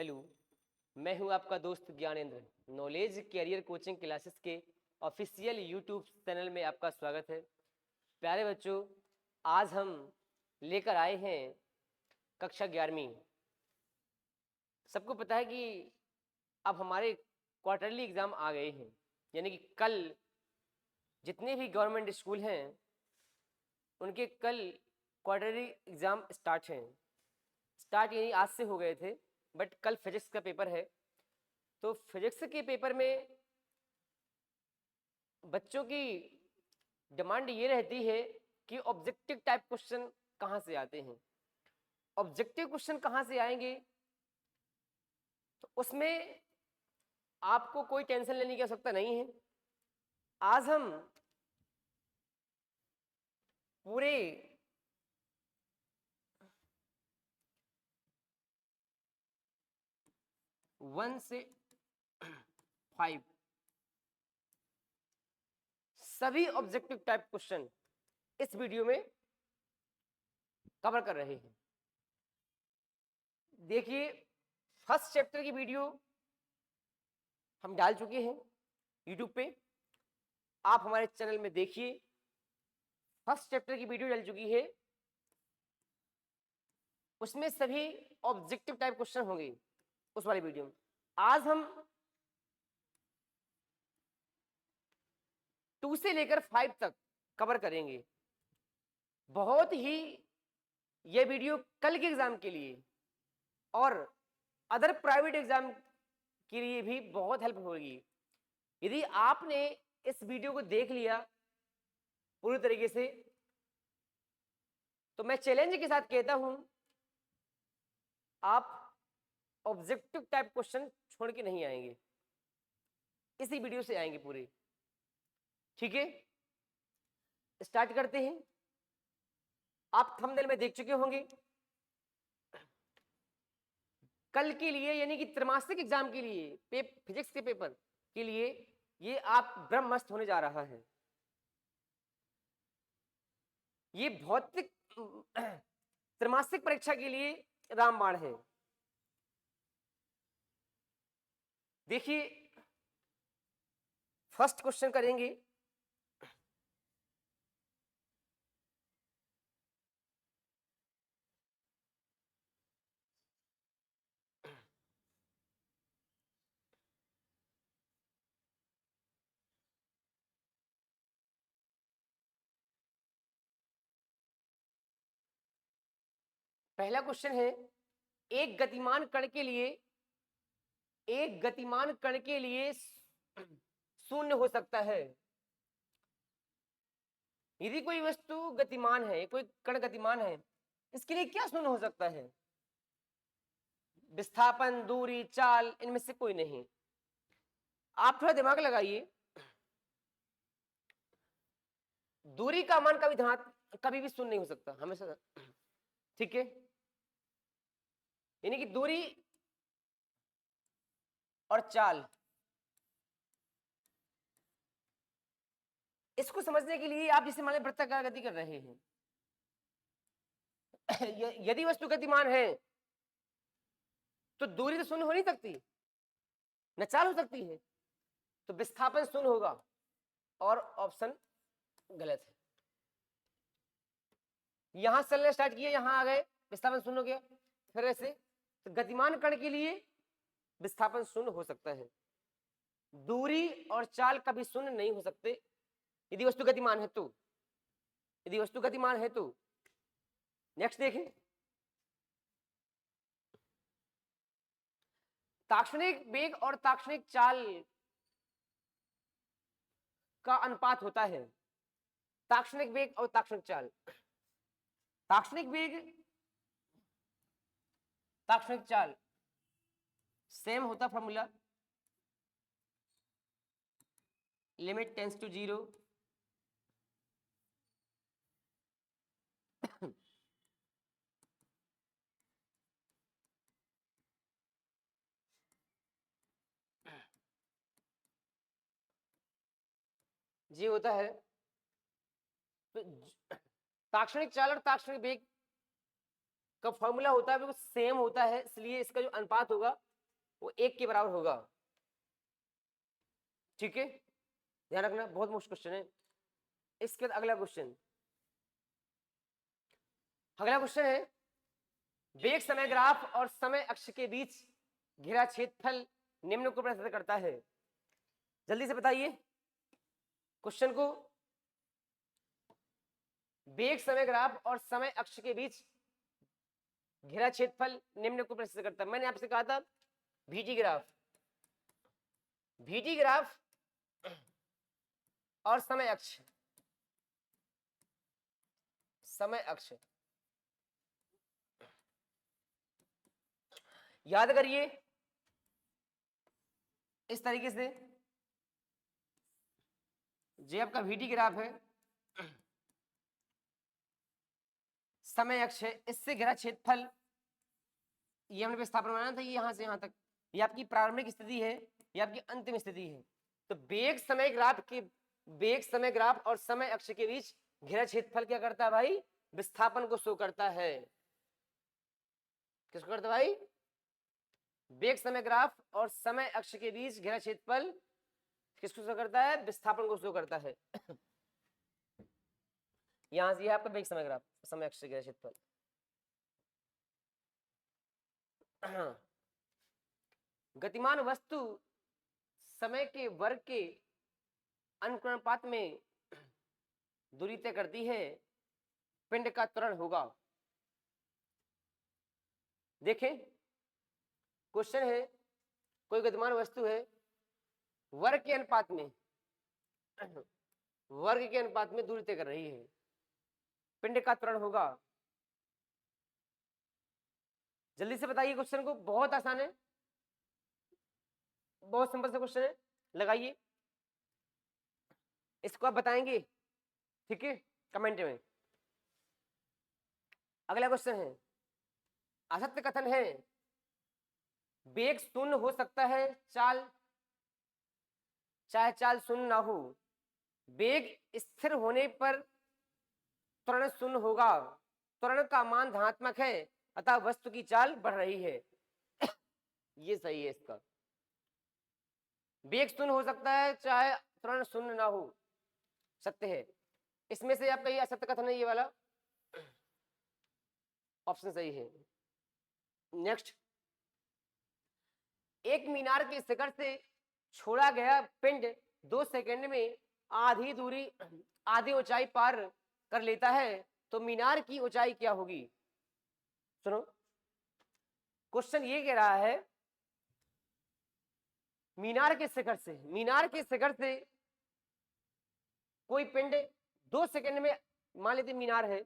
Hello, मैं हूं आपका दोस्त Gyanendra. Knowledge career coaching classes के ऑफिशियल यूट्यूब चैनल में आपका स्वागत है। प्यारे बच्चों, आज हम लेकर आए हैं कक्षा 11वीं। सबको पता है कि अब हमारे क्वार्टरली एग्ज़ाम आ गए हैं, यानी कि कल जितने भी गवर्नमेंट स्कूल हैं उनके कल क्वार्टरली एग्ज़ाम स्टार्ट हैं। स्टार्ट यानी आज से हो गए थे, बट कल फिजिक्स का पेपर है। तो फिजिक्स के पेपर में बच्चों की डिमांड ये रहती है कि ऑब्जेक्टिव टाइप क्वेश्चन कहाँ से आते हैं। ऑब्जेक्टिव क्वेश्चन कहाँ से आएंगे, तो उसमें आपको कोई टेंशन लेने की आवश्यकता नहीं है। आज हम पूरे वन से 5 सभी ऑब्जेक्टिव टाइप क्वेश्चन इस वीडियो में कवर कर रहे हैं। देखिए, फर्स्ट चैप्टर की वीडियो हम डाल चुके हैं यूट्यूब पे, आप हमारे चैनल में देखिए। फर्स्ट चैप्टर की वीडियो डल चुकी है, उसमें सभी ऑब्जेक्टिव टाइप क्वेश्चन होंगे उस वाली वीडियो में। आज हम 2 से लेकर 5 तक कवर करेंगे। बहुत ही ये वीडियो कल के एग्जाम के लिए और अदर प्राइवेट एग्जाम के लिए भी बहुत हेल्प होगी। यदि आपने इस वीडियो को देख लिया पूरी तरीके से, तो मैं चैलेंज के साथ कहता हूं, आप ऑब्जेक्टिव टाइप क्वेश्चन छोड़ के नहीं आएंगे, इसी वीडियो से आएंगे पूरे। ठीक है, स्टार्ट करते हैं। आप थंबनेल में देख चुके होंगे, कल के लिए यानी कि त्रैमासिक एग्जाम के लिए फिजिक्स के पेपर के लिए ये आप ब्रह्मस्त होने जा रहा है। ये भौतिक त्रैमासिक परीक्षा के लिए रामबाण है। देखिए, फर्स्ट क्वेश्चन करेंगे। पहला क्वेश्चन है, एक गतिमान कण के लिए शून्य हो सकता है। यदि कोई वस्तु गतिमान है, कोई कण गतिमान है, इसके लिए क्या शून्य हो सकता है? विस्थापन, दूरी, चाल, इनमें से कोई नहीं। आप थोड़ा दिमाग लगाइए। दूरी का मान कभी भी शून्य नहीं हो सकता, हमेशा। ठीक है, यानी कि दूरी और चाल, इसको समझने के लिए आप जैसे मान लीजिए वृत्ताकार गति कर रहे हैं यदि वस्तु गतिमान है तो दूरी तो शून्य हो नहीं सकती, न चाल हो सकती है, तो विस्थापन शून्य होगा, और ऑप्शन गलत है। यहां चलना स्टार्ट किया, यहां आ गए, विस्थापन शून्य हो गया। फिर ऐसे तो गतिमान कण के लिए विस्थापन शून्य हो सकता है, दूरी और चाल कभी शून्य नहीं हो सकते यदि वस्तु गतिमान है तो। नेक्स्ट देखें, ताक्षणिक वेग और ताक्षणिक चाल का अनुपात होता है। ताक्षणिक वेग और ताक्षणिक चाल, ताक्षणिक वेग, ताक्षणिक चाल सेम होता फॉर्मूला, लिमिट टेंस टू 0, जी होता है। तो ताक्षणिक चाल और ताक्षणिक वेग का फॉर्मूला होता है वो सेम होता है, इसलिए इसका जो अनुपात होगा वो 1 के बराबर होगा। ठीक है, ध्यान रखना, बहुत मुश्किल क्वेश्चन है। इसके बाद अगला क्वेश्चन है वेग समय ग्राफ और समय अक्ष के बीच घिरा क्षेत्रफल निम्न को प्रदर्शित करता है। जल्दी से बताइए क्वेश्चन को। वेग समय ग्राफ और समय अक्ष के बीच घिरा क्षेत्रफल निम्न को प्रदर्शित करता है। मैंने आपसे कहा था VT ग्राफ और समय अक्ष याद करिए इस तरीके से, जो आपका VT ग्राफ है, समय अक्ष है, इससे घिरा क्षेत्रफल, ये हमने विस्थापन बनाया था, ये यहां से यहां तक, ये आपकी प्रारंभिक स्थिति है, ये आपकी अंतिम स्थिति है। तो वेग समय ग्राफ और समय अक्ष के बीच घिरा क्षेत्रफल क्या करता है भाई? विस्थापन को शो करता है। किसको करता है भाई? वेग समय ग्राफ और समय अक्ष के बीच घिरा क्षेत्रफल किसको शो करता है? विस्थापन को शो करता है। यहां से आपका वेग समय ग्राफ, समय अक्ष से घिरा क्षेत्रफल। गतिमान वस्तु समय के वर्ग के अनुक्रमानुपात में दूरी तय करती है, पिंड का त्वरण होगा। देखें क्वेश्चन है, कोई गतिमान वस्तु है, वर्ग के अनुपात में दूरी तय कर रही है, पिंड का त्वरण होगा। जल्दी से बताइए क्वेश्चन को, बहुत आसान है, बहुत सिंपल सा क्वेश्चन है, लगाइए। इसको आप बताएंगे, ठीक है, कमेंट में। अगला क्वेश्चन है, असत्य कथन है वेग शून्य हो सकता है चाहे चाल शून्य ना हो, वेग स्थिर होने पर त्वरण शून्य होगा, त्वरण का मान धनात्मक है अतः वस्तु की चाल बढ़ रही है। ये सही है इसका। वेग शून्य हो सकता है चाहे त्वरण शून्य ना हो, सत्य है। इसमें से आपका ये असत्य कथन है, ये वाला ऑप्शन सही है। नेक्स्ट, एक मीनार के शिखर से छोड़ा गया पिंड 2 सेकंड में आधी ऊंचाई पार कर लेता है, तो मीनार की ऊंचाई क्या होगी? सुनो, क्वेश्चन ये कह रहा है मीनार के शिखर से कोई पिंड 2 सेकंड में, मान लेते मीनार है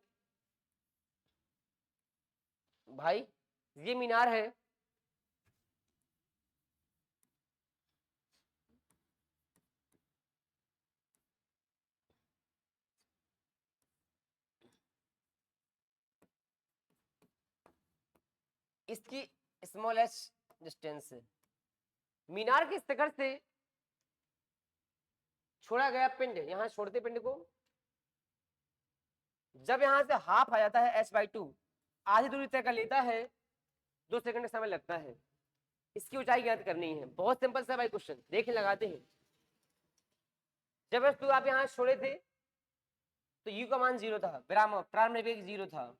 भाई, ये मीनार है, इसकी स्मॉलेस्ट डिस्टेंस है। मीनार के शिखर से छोड़ा गया पिंड, यहां छोड़ते पिंड को, जब यहां से हाफ आ जाता है h/2, आधी दूरी तय कर लेता है, 2 सेकंड का समय लगता है। इसकी ऊंचाई ज्ञात करनी है। बहुत सिंपल सा भाई क्वेश्चन, देखें लगाते हैं। जब h2 आप यहां छोड़े थे तो u का मान 0 था, विराम प्रारंभिक वेग 0 था,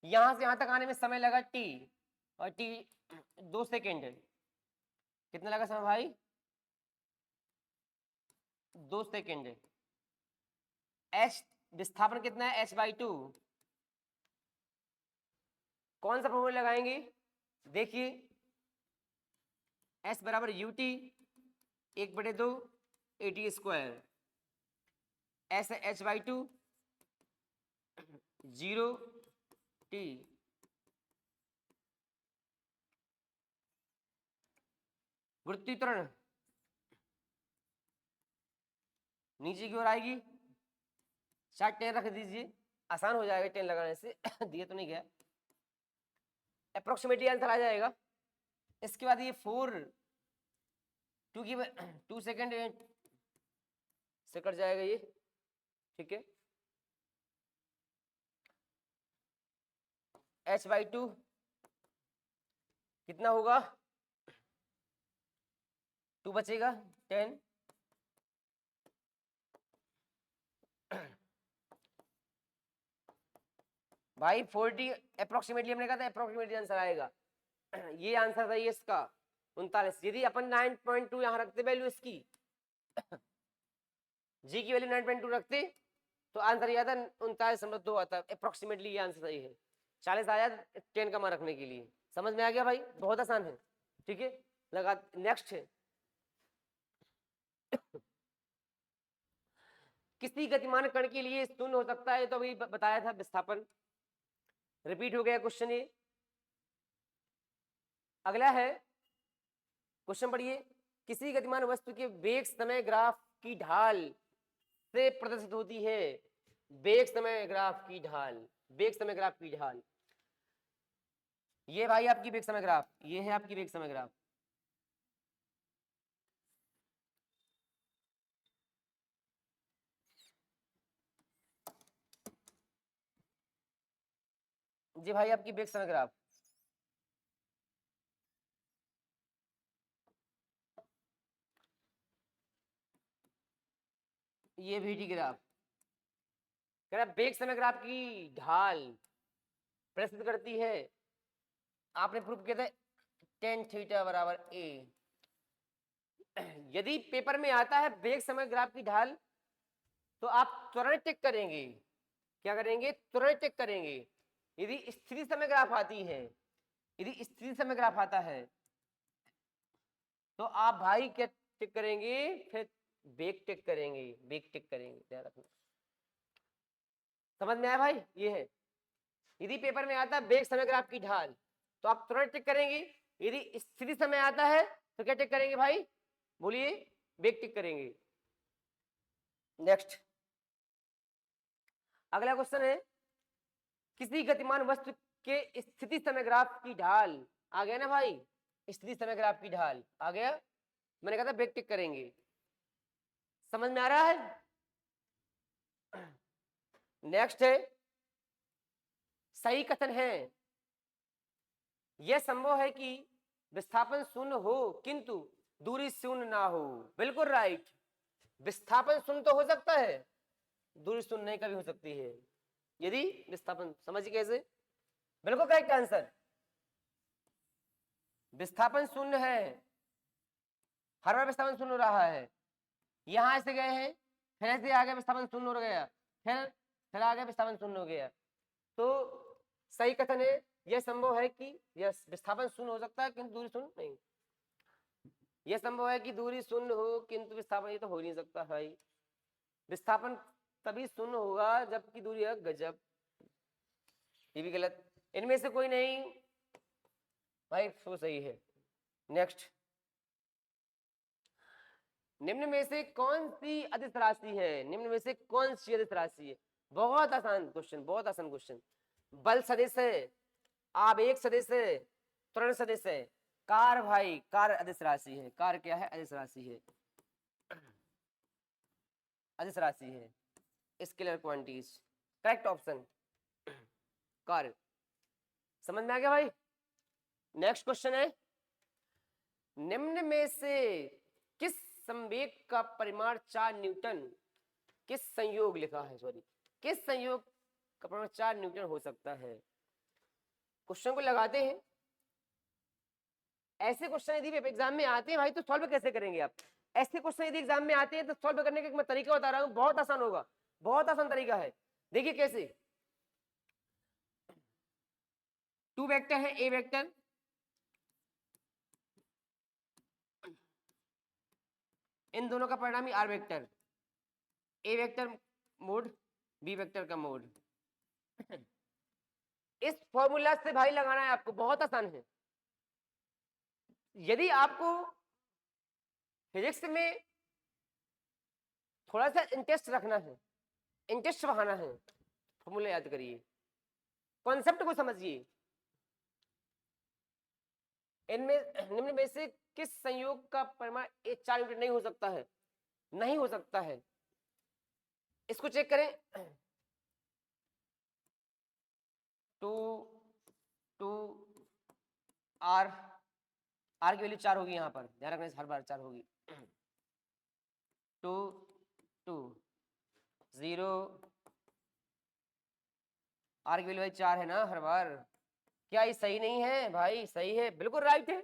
यहां से यहां तक आने में समय लगा t, और t 2 सेकेंड, कितना लगा समय भाई? 2 सेकेंड। h विस्थापन कितना है? h/2। कौन सा फॉर्मूला लगाएंगे? देखिए, s बराबर ut 1/2 AT², s है h/2 0t, वृत्तीय त्वरण नीचे की ओर आएगी, शायद 10 रख दीजिए, आसान हो जाएगा 10 लगाने से। दिया तो नहीं गया, अप्रोक्सीमेटली आंसर आ जाएगा। इसके बाद ये 2 सेकेंड से कट जाएगा ये, ठीक है। h/2 कितना होगा? 2 बचेगा 10, भाई 40 अप्रोक्सीमेटली हमने कहा था अप्रोक्सीमेटली आंसर आएगा। ये आंसर था ये इसका 39। यदि अपन 9.2 यहाँ रखते वैल्यू इसकी, जी की वैल्यू 9.2 रखते तो आंसर यह था 39.2 आता। अप्रोक्सीमेटली ये आंसर सही है। 40 आया 10 का मान रखने के लिए। समझ में आ गया भाई? बहुत आसान है। ठीक है, लगा। नेक्स्ट है किसी गतिमान कण के लिए शून्य हो सकता है, तो अभी बताया था विस्थापन। रिपीट हो गया क्वेश्चन ये। अगला है क्वेश्चन पढ़िए। किसी गतिमान वस्तु के वेग समय ग्राफ की ढाल से प्रदर्शित होती है। वेग समय ग्राफ की ढाल, वेग समय ग्राफ की ढाल। ये भाई आपकी वेग समय ग्राफ, ये है आपकी वेग समय ग्राफ। जी भाई आपकी वेग समय ग्राफ। ये वीटी ग्राफ कह रहा वेग समय ग्राफ की ढाल प्रस्तुत करती है। आपने प्रूफ किया था tan थीटा बराबर a। यदि पेपर में आता है वेग समय ग्राफ की ढाल, तो आप तुरंत टिक करेंगे। क्या करेंगे? तुरंत टिक करेंगे। यदि स्थिति समय ग्राफ आती है, यदि स्थिति समय ग्राफ आता है, तो आप भाई क्या टिक करेंगे? फिर वेग टिक करेंगे, वेग टिक करेंगे। ध्यान रखना। समझ में आया भाई? ये है यदि पेपर में आता है वेग समय ग्राफ की ढाल, तो आप तुरंत टिक करेंगे। यदि स्थिति समय आता है तो क्या टिक करेंगे भाई? बोलिए। वेग टिक करेंगे। नेक्स्ट अगला क्वेश्चन है किसी गतिमान वस्तु के स्थिति समय ग्राफ की ढाल। आ गया ना भाई? स्थिति समय ग्राफ की ढाल आ गया। मैंने कहा था वेग टिक करेंगे। समझ में आ रहा है? नेक्स्ट है सही कथन है यह संभव है कि विस्थापन शून्य हो किंतु दूरी शून्य ना हो। बिल्कुल राइट। विस्थापन शून्य तो हो सकता है, दूरी शून्य नहीं कभी हो सकती है। यदि विस्थापन, समझिए कैसे? बिल्कुल करेक्ट आंसर। विस्थापन शून्य है, हर बार विस्थापन शून्य हो रहा है। यहां से गए हैं, फिर ऐसे आ गया विस्थापन शून्य हो गया, फिर आ गया विस्थापन शून्य हो गया। तो सही कथन है यह संभव है कि यह विस्थापन शून्य हो सकता है किंतु दूरी शून्य नहीं। यह संभव है कि दूरी शून्य हो किंतु विस्थापन, ये तो हो नहीं सकता भाई। विस्थापन तभी शून्य होगा जबकि दूरी है गजब। ये भी गलत। इनमें से कोई नहीं भाई, तो सही है। नेक्स्ट निम्न में से कौन सी अदिश राशि है? निम्न में से कौन सी अदिश राशि है? बहुत आसान क्वेश्चन, बहुत आसान क्वेश्चन। बल सदिश है, आवेग सदिश है, त्वरण सदिश है। कार भाई, कार अदिश राशि है। कार क्या है? अदिश राशि है। अदिश राशि है। Scalar quantities. Correct option car. समझ में आ गया भाई? नेक्स्ट क्वेश्चन है निम्न में से किस संवेग का परिमाण 4 न्यूटन, किस संयोग लिखा है, सॉरी, किस संयोग का परिमाण 4 न्यूटन हो सकता है? क्वेश्चन को लगाते हैं। ऐसे क्वेश्चन यदि एग्जाम में आते हैं भाई तो सॉल्व कैसे करेंगे आप? ऐसे क्वेश्चन यदि एग्जाम में आते हैं तो सॉल्व करने का मैं तरीका बता रहा हूं, बहुत आसान होगा। बहुत आसान तरीका है। देखिए कैसे। 2 वेक्टर है, ए वेक्टर, इन दोनों का परिणामी R vector. A vector mode, B vector का मोड। इस फॉर्मूला से भाई लगाना है आपको, बहुत आसान है। यदि आपको फिजिक्स में थोड़ा सा इंटरेस्ट रखना है, इंटरेस्ट बढ़ाना है, फॉर्मूला याद करिए, कॉन्सेप्ट को समझिए। इनमें निम्न में से किस संयोग का परिमाण 4 न्यूटन नहीं हो सकता है? नहीं हो सकता है। इसको चेक करें। 2 2 आर आर की वैल्यू 4 होगी, यहाँ पर ध्यान रखना, हर बार 4 होगी। 2 2 0, आर की वैल्यू भाई 4 है ना हर बार। क्या ये सही नहीं है भाई? सही है, बिल्कुल राइट है।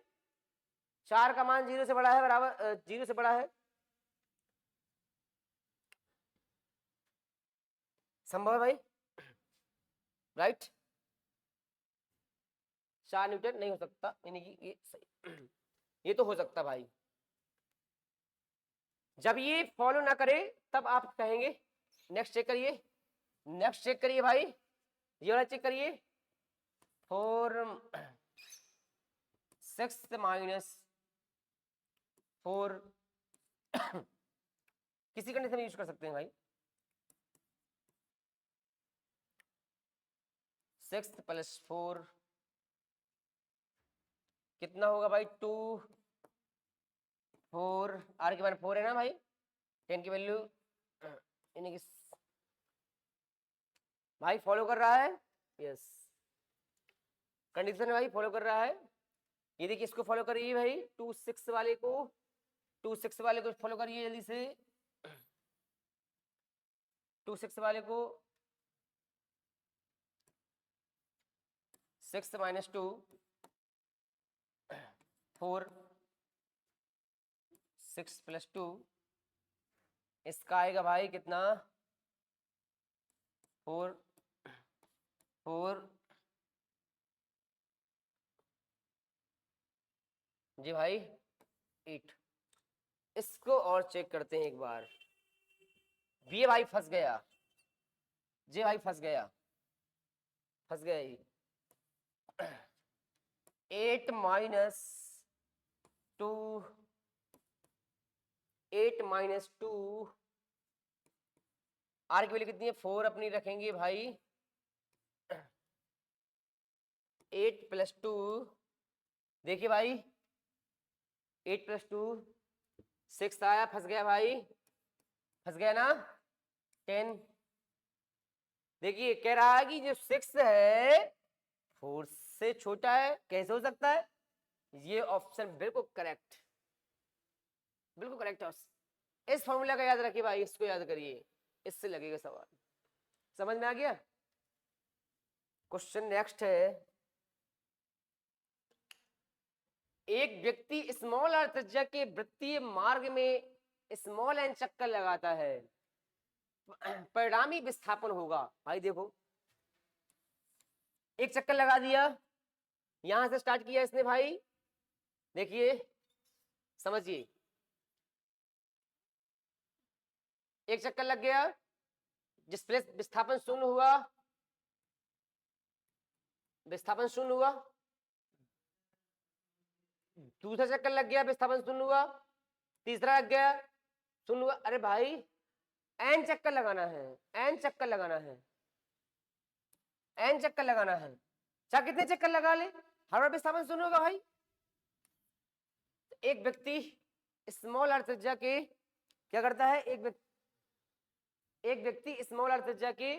4 का मान 0 से बड़ा है, बराबर 0 से बड़ा है, संभव है भाई, राइट। 4 न्यूटन नहीं हो सकता, यानी कि ये सही ये तो हो सकता भाई। जब ये फॉलो ना करे तब आप कहेंगे। नेक्स्ट चेक करिए, नेक्स्ट चेक करिए भाई, ये वाला चेक करिए। 4 6 माइनस 4 किसी कंडीशन में यूज कर सकते हैं भाई। 6 प्लस 4 कितना होगा भाई? 2 4, आर के मान 4 है ना भाई, 10 की वैल्यू यानी कि भाई फॉलो कर रहा है, यस कंडीशन है भाई, फॉलो कर रहा है। ये देखिए इसको फॉलो करिए भाई, 2 6 वाले को, 2 6 वाले को फॉलो करिए जल्दी से, 2 6 वाले को। 6 माइनस 2 4, 6 प्लस 2 इसका आएगा भाई कितना? 4 4 जी भाई 8। इसको और चेक करते हैं एक बार। ये भाई फंस गया, जी भाई फंस गया, फंस गया ये। 8 माइनस 2, 8 माइनस 2, आर की वैल्यू कितनी है? 4 अपनी रखेंगे भाई। 8 प्लस 2, देखिए भाई 8 प्लस 2 6 आया, फंस गया भाई, फंस गया ना। 10, देखिए कह रहा है कि जो 6 है 4 से छोटा है, कैसे हो सकता है? ये ऑप्शन बिल्कुल करेक्ट, बिल्कुल करेक्ट है। इस फॉर्मूला का याद रखिए भाई, इसको याद करिए, इससे लगेगा सवाल। समझ में आ गया? क्वेश्चन नेक्स्ट है, एक व्यक्ति स्मॉल आर त्रिज्या के वृत्तीय मार्ग में स्मॉल एन चक्कर लगाता है, परिणामी विस्थापन होगा। भाई देखो, एक चक्कर लगा दिया, यहां से स्टार्ट किया इसने भाई, देखिए समझिए, एक चक्कर लग गया, जिस प्लेस विस्थापन शून्य हुआ, विस्थापन शून्य हुआ, दूसरा चक्कर लग गया, विस्थापन शून्य हुआ, तीसरा लग गया, शून्य हुआ। अरे भाई एन चक्कर लगाना है, एन चक्कर लगाना है, एन चक्कर लगाना है, चाहे कितने चक्कर लगा ले, हर बार विस्थापन शून्य होगा भाई। एक व्यक्ति स्मॉल आर त्रिज्या के क्या करता है, एक व्यक्ति स्मॉल आर त्रिज्या के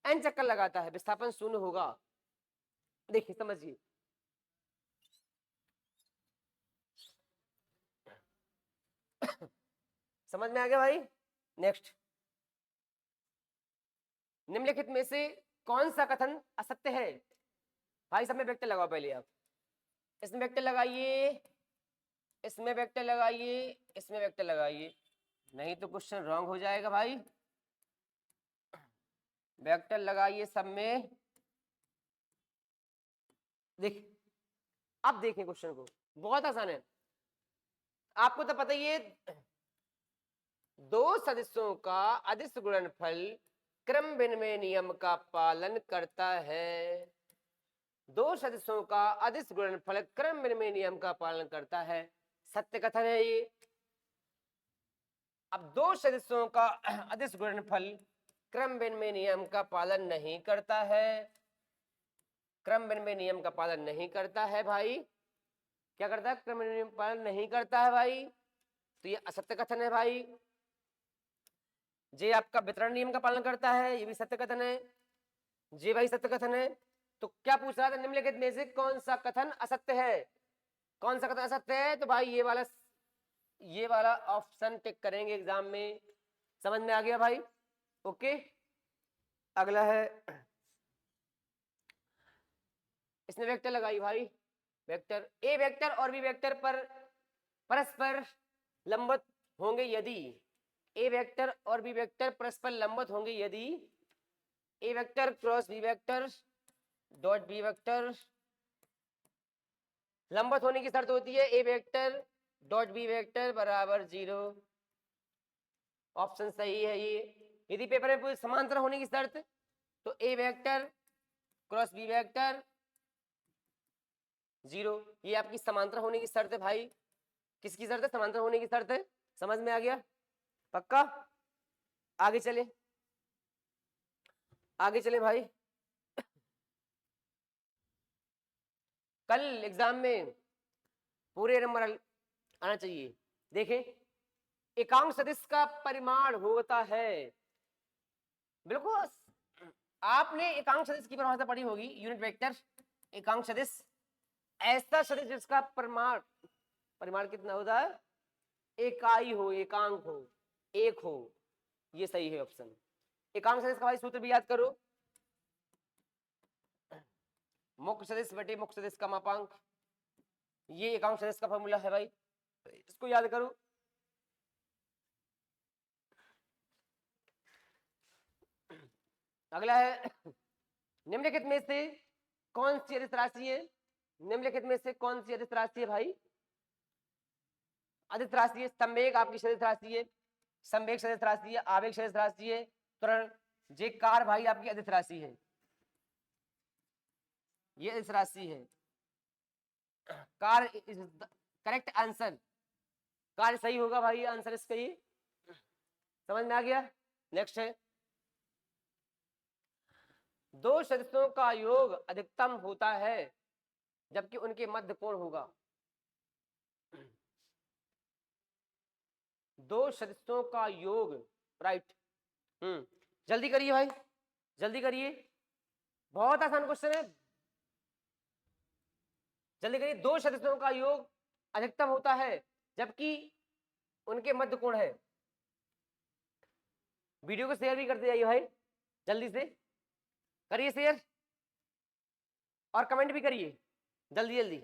एन चक्कर लगाता है, विस्थापन शून्य होगा। देखिए समझिए, समझ में आ गया भाई? नेक्स्ट, निम्नलिखित में से कौन सा कथन असत्य है? भाई सब में वेक्टर लगाओ पहले आप, इसमें वेक्टर लगाइए, इसमें वेक्टर लगाइए, इसमें वेक्टर लगाइए, नहीं तो क्वेश्चन रॉन्ग हो जाएगा भाई। वेक्टर लगाइए सब में। देख, अब देखें क्वेश्चन को, बहुत आसान है, आपको तो पता ही है, दो सदिशों का अदिश गुणनफल क्रम विनिमय नियम का पालन करता है। दो सदिशों का अदिश गुणनफल क्रम विनिमय नियम का पालन करता है, सत्य कथन है ये। अब दो सदिशों का अदिश गुणनफल क्रम विनिमय नियम का पालन नहीं करता है, क्रम विनिमय नियम का पालन नहीं करता है भाई, क्या करता है? क्रम विनिमय पालन नहीं करता है भाई, तो ये असत्य कथन है भाई। जे आपका वितरण नियम का पालन करता है, ये भी सत्य कथन है, जे भाई सत्य कथन है। तो क्या पूछ रहा था, निम्नलिखित में से कौन सा कथन असत्य है? कौन सा कथन असत्य है? तो भाई ये वाला ऑप्शन टिक करेंगे एग्जाम में। समझ में आ गया भाई? ओके। अगला है, इसने वेक्टर लगाई भाई, वेक्टर ए वेक्टर और बी वेक्टर पर परस्पर लंबवत होंगे यदि, ए वेक्टर और बी वेक्टर परस्पर लंबवत होंगे यदि A vector cross B vector dot B vector, लंबवत होने की शर्त होती है A vector dot B vector बराबर 0। ऑप्शन सही है ये। यदि पेपर में पूरी समांतर होने की शर्त, तो ए वेक्टर क्रॉस बी वेक्टर 0, ये आपकी समांतर होने की शर्त है भाई। किसकी शर्त है? समांतर होने की शर्त है। समझ में आ गया? पक्का? आगे चले, आगे चले भाई। कल एग्जाम में पूरे नंबर आना चाहिए। देखें, एकांक सदिश का परिमाण होता है, बिल्कुल आपने एकांक सदिश की परिभाषा पढ़ी होगी, यूनिट वेक्टर एकांक सदिश, ऐसा सदिश जिसका परिमाण कितना होता है? इकाई हो, एकांक हो, एक हो, ये सही है ऑप्शन। एकांक सदिश का भाई सूत्र भी याद करो, मुख्य सदिश बटे मुख्य सदिश का मापांक, ये एकांक सदिश का फॉर्मूला है भाई, इसको याद करो। अगला है, निम्नलिखित में से कौन सी अदिश राशि है? निम्नलिखित में से कौन सी अदिश राशि है भाई? अदिश राशि है, संवेग आपकी सदिश राशि है, संवेग सदिश राशि है, आवेग सदिश राशि है, त्वरण जे कार भाई आपकी अदिश राशि है, ये अदिश राशि है। Car is correct answer, car सही होगा भाई आंसर इसका ये। समझ में आ गया? नेक्स्ट है, दो सदिशों का योग अधिकतम होता है जबकि उनके मध्य कोण होगा। दो सदिशों का योग, राइट। जल्दी करिए भाई, जल्दी करिए, बहुत आसान क्वेश्चन है, जल्दी करिए। दो सदिशों का योग अधिकतम होता है जबकि उनके मध्य कोण है। वीडियो को शेयर भी करते जाइए भाई, जल्दी से करिए शेयर और कमेंट भी करिए, जल्दी जल्दी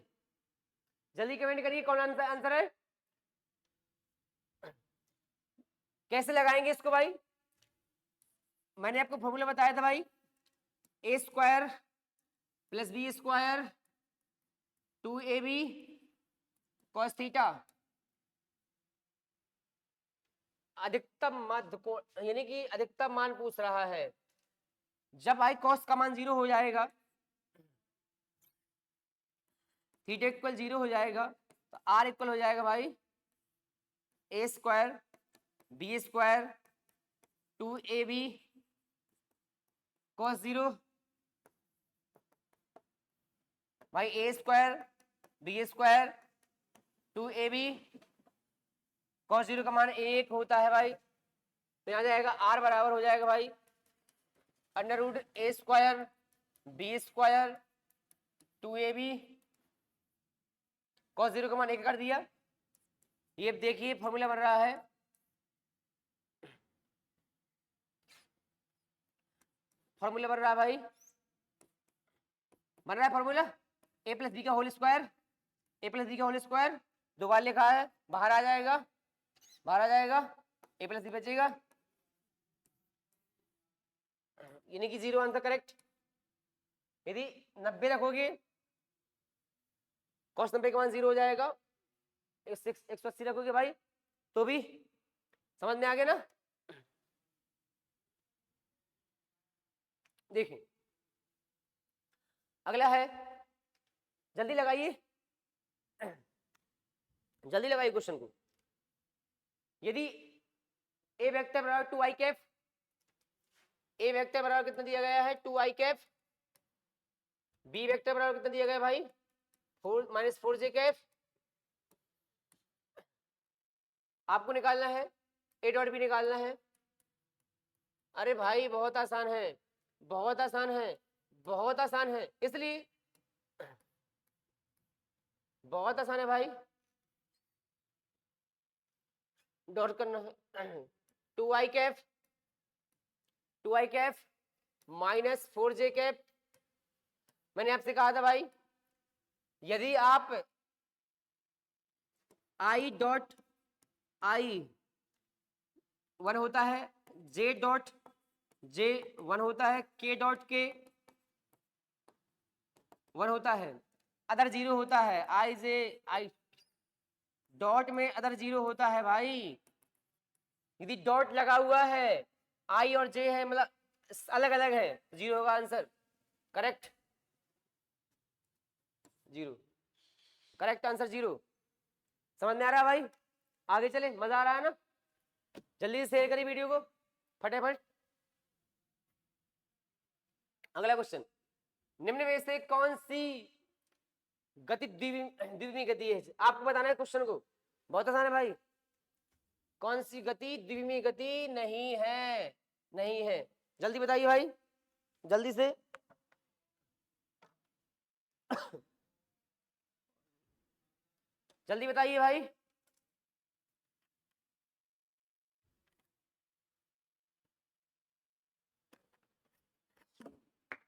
जल्दी कमेंट करिए कौन आंसर है। कैसे लगाएंगे इसको भाई? मैंने आपको फॉर्मूला बताया था भाई, A square plus B square 2ab cos theta, अधिकतम मध्य कोण यानी कि अधिकतम मान पूछ रहा है। जब भाई cos का मान 0 हो जाएगा, थीटा इक्वल 0 हो जाएगा, तो r इक्वल हो जाएगा भाई A square B square 2ab cos 0, भाई A square B square 2ab cos 0 का मान 1 होता है भाई, तो यहाँ जाएगा r बराबर हो जाएगा भाई under root A square B square 2ab cos 0 का मान 1 कर दिया। ये देखिए फॉर्मूला बन रहा है, फॉर्मूला बन रहा है भाई, बन रहा है फॉर्मूला ए प्लस बी का होल स्क्वायर, ए प्लस बी का होल स्क्वायर दो बार लिखा है, बाहर आ जाएगा, बाहर आ जाएगा, ए प्लस बी बचेगा, यानी कि 0 आंसर करेक्ट। यदि 90 रखोगे cos 90 का मान 0 हो जाएगा, 180 रखोगे भाई तो भी। समझ में आ गया ना? देखिए अगला है, जल्दी लगाइए, जल्दी लगाइए क्वेश्चन को। यदि ए वेक्टर बराबर 2i कैफ, ए वेक्टर बराबर कितना दिया गया है 2i कैफ, बी वेक्टर बराबर कितना दिया गया भाई 4 कैफ, आपको निकालना है ए डॉट बी निकालना है। अरे भाई बहुत आसान है, बहुत आसान है, बहुत आसान है, इसलिए बहुत आसान है भाई, डॉट करना है। 2i Kaif minus 4j cap. मैंने आपसे कहा था भाई, यदि आप i डॉट i 1 होता है, j डॉट j 1 होता है, k डॉट k 1 होता है, अदर 0 होता है, i डॉट में अदर 0 होता है भाई। यदि डॉट लगा हुआ है, i और j है, मतलब अलग अलग है, 0 होगा आंसर। Correct, 0, correct answer 0। समझ में आ रहा है भाई? आगे चले, मजा आ रहा है ना? जल्दी से शेयर करिए वीडियो को फटाफट। अगला क्वेश्चन, निम्न में से कौन सी गति द्विविमीय गति है? आपको बताना है क्वेश्चन को, बहुत आसान है भाई। कौन सी गति द्विविमीय गति नहीं है? नहीं है, जल्दी बताइए भाई, जल्दी से। जल्दी बताइए भाई।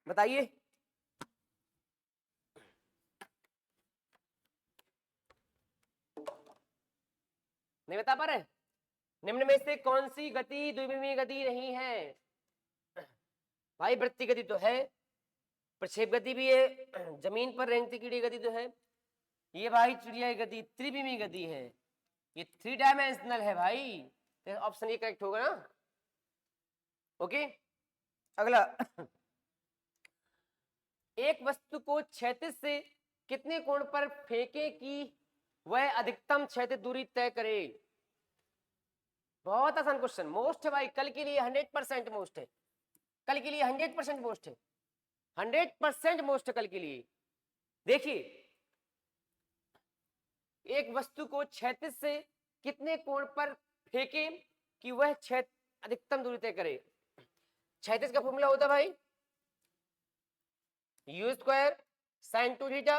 बताइए, नहीं बता पा रहे? निम्न में से कौन सी गति द्विविमीय गति नहीं है? भाई वृत्तीय गति तो है, प्रक्षेप गति भी है, जमीन पर रेंगती कीड़ी गति तो है, ये भाई चिड़िया की गति त्रिविमीय गति है, ये 3 डायमेंशनल है भाई, तो ऑप्शन ये करेक्ट होगा ना? ओके, अगला, एक वस्तु को क्षैतिज से कितने कोण पर फेंके कि वह अधिकतम क्षैतिज दूरी तय करे? बहुत आसान क्वेश्चन, मोस्ट है भाई, कल के लिए 100% मोस्ट है, कल के लिए 100% मोस्ट है, 100% मोस्ट है कल के लिए। देखिए, एक वस्तु को क्षैतिज से कितने कोण पर फेंके कि वह अधिकतम दूरी तय करे? क्षैतिज का फॉर्मूला होता है भाई u square sine 2 theta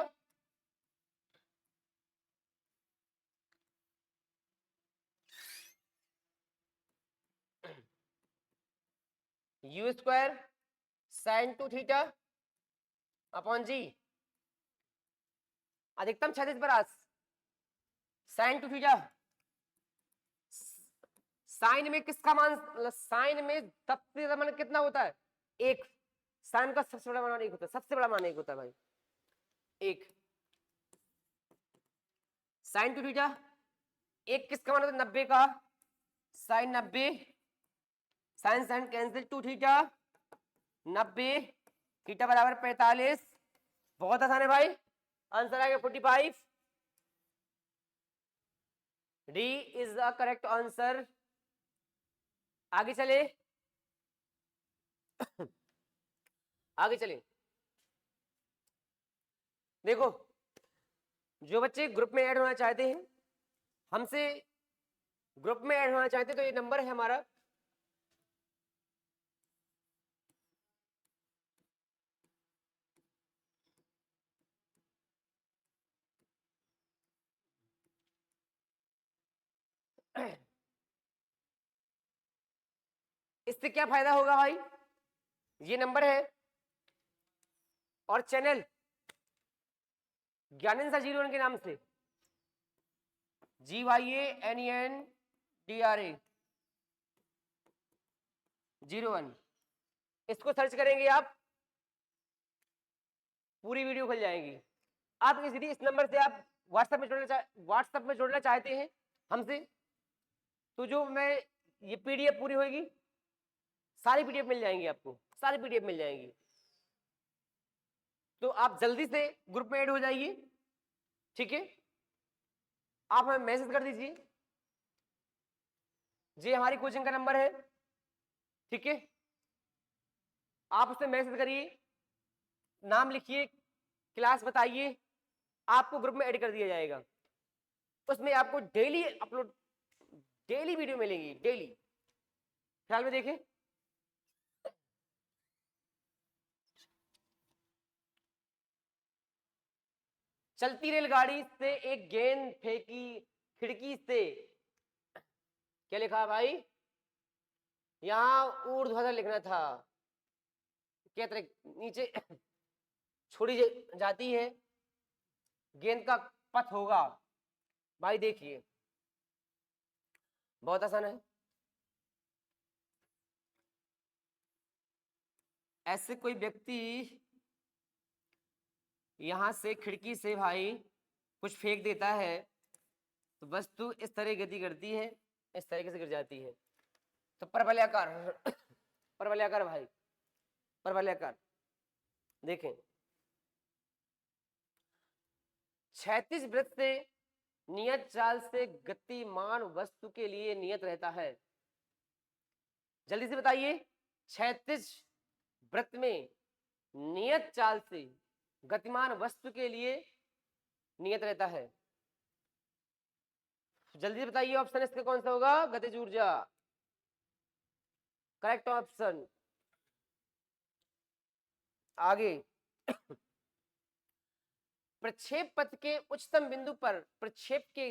u square sine 2 theta upon G, अधिकतम क्षैतिज पर साइन 2 थीटा। साइन में किसका मान, साइन में सबसे ज्यादा मान कितना होता है? 1। साइन का सबसे बड़ा मान 1 होता है, सबसे बड़ा मान 1 होता है भाई, 1। साइन 2 थीटा, 1 किसका मान होता है? 90 का, sine 90, sine sine cancel, 2 theta 90, theta बराबर 45। बहुत आसान है भाई, आंसर आ गया 45। D is the correct answer. आगे चले, आगे चले, देखो, जो बच्चे ग्रुप में ऐड होना चाहते हैं, हमसे ग्रुप में ऐड होना चाहते हैं, तो ये नंबर है हमारा, इससे क्या फायदा होगा भाई? ये नंबर है और चैनल ज्ञानेंद्र 01 के नाम से, GYANENDRA 01, इसको सर्च करेंगे आप, पूरी वीडियो खुल जाएगी। आप इजीली इस नंबर से आप व्हाट्सएप में जोड़ना चाहते हैं हमसे, तो जो मैं ये पीडीएफ पूरी होगी, सारी पीडीएफ मिल जाएंगी आपको, सारी पीडीएफ मिल जाएंगी, तो आप जल्दी से ग्रुप में ऐड हो जाइए, ठीक है? आप हमें मैसेज कर दीजिए, ये हमारी कोचिंग का नंबर है, ठीक है? आप उससे मैसेज करिए, नाम लिखिए, क्लास बताइए, आपको ग्रुप में ऐड कर दिया जाएगा। उसमें आपको डेली अपलोड, डेली वीडियो मिलेंगी, डेली। ख्याल में देखें, चलती रेलगाड़ी से एक गेंद फेंकी खिड़की से, क्या लिखा भाई? यहां ऊर्ध्वाधर लिखना था, क्या तरह नीचे छोड़ी जाती है, गेंद का पथ होगा। भाई देखिए बहुत आसान है। ऐसे कोई व्यक्ति यहां से खिड़की से भाई कुछ फेंक देता है, तो वस्तु इस तरह गति करती है, इस तरीके से गिर जाती है। तो परवलयाकार परवलयाकार भाई, परवलयाकार। देखें, क्षैतिज वृत्त से नियत चाल से गतिमान वस्तु के लिए नियत रहता है। जल्दी से बताइए, क्षैतिज वृत्त में नियत चाल से गतिमान वस्तु के लिए नियत रहता है। जल्दी बताइए, ऑप्शन इसका कौन सा होगा? गतिज ऊर्जा, करेक्ट ऑप्शन। आगे, प्रक्षेप पथ के उच्चतम बिंदु पर प्रक्षेप के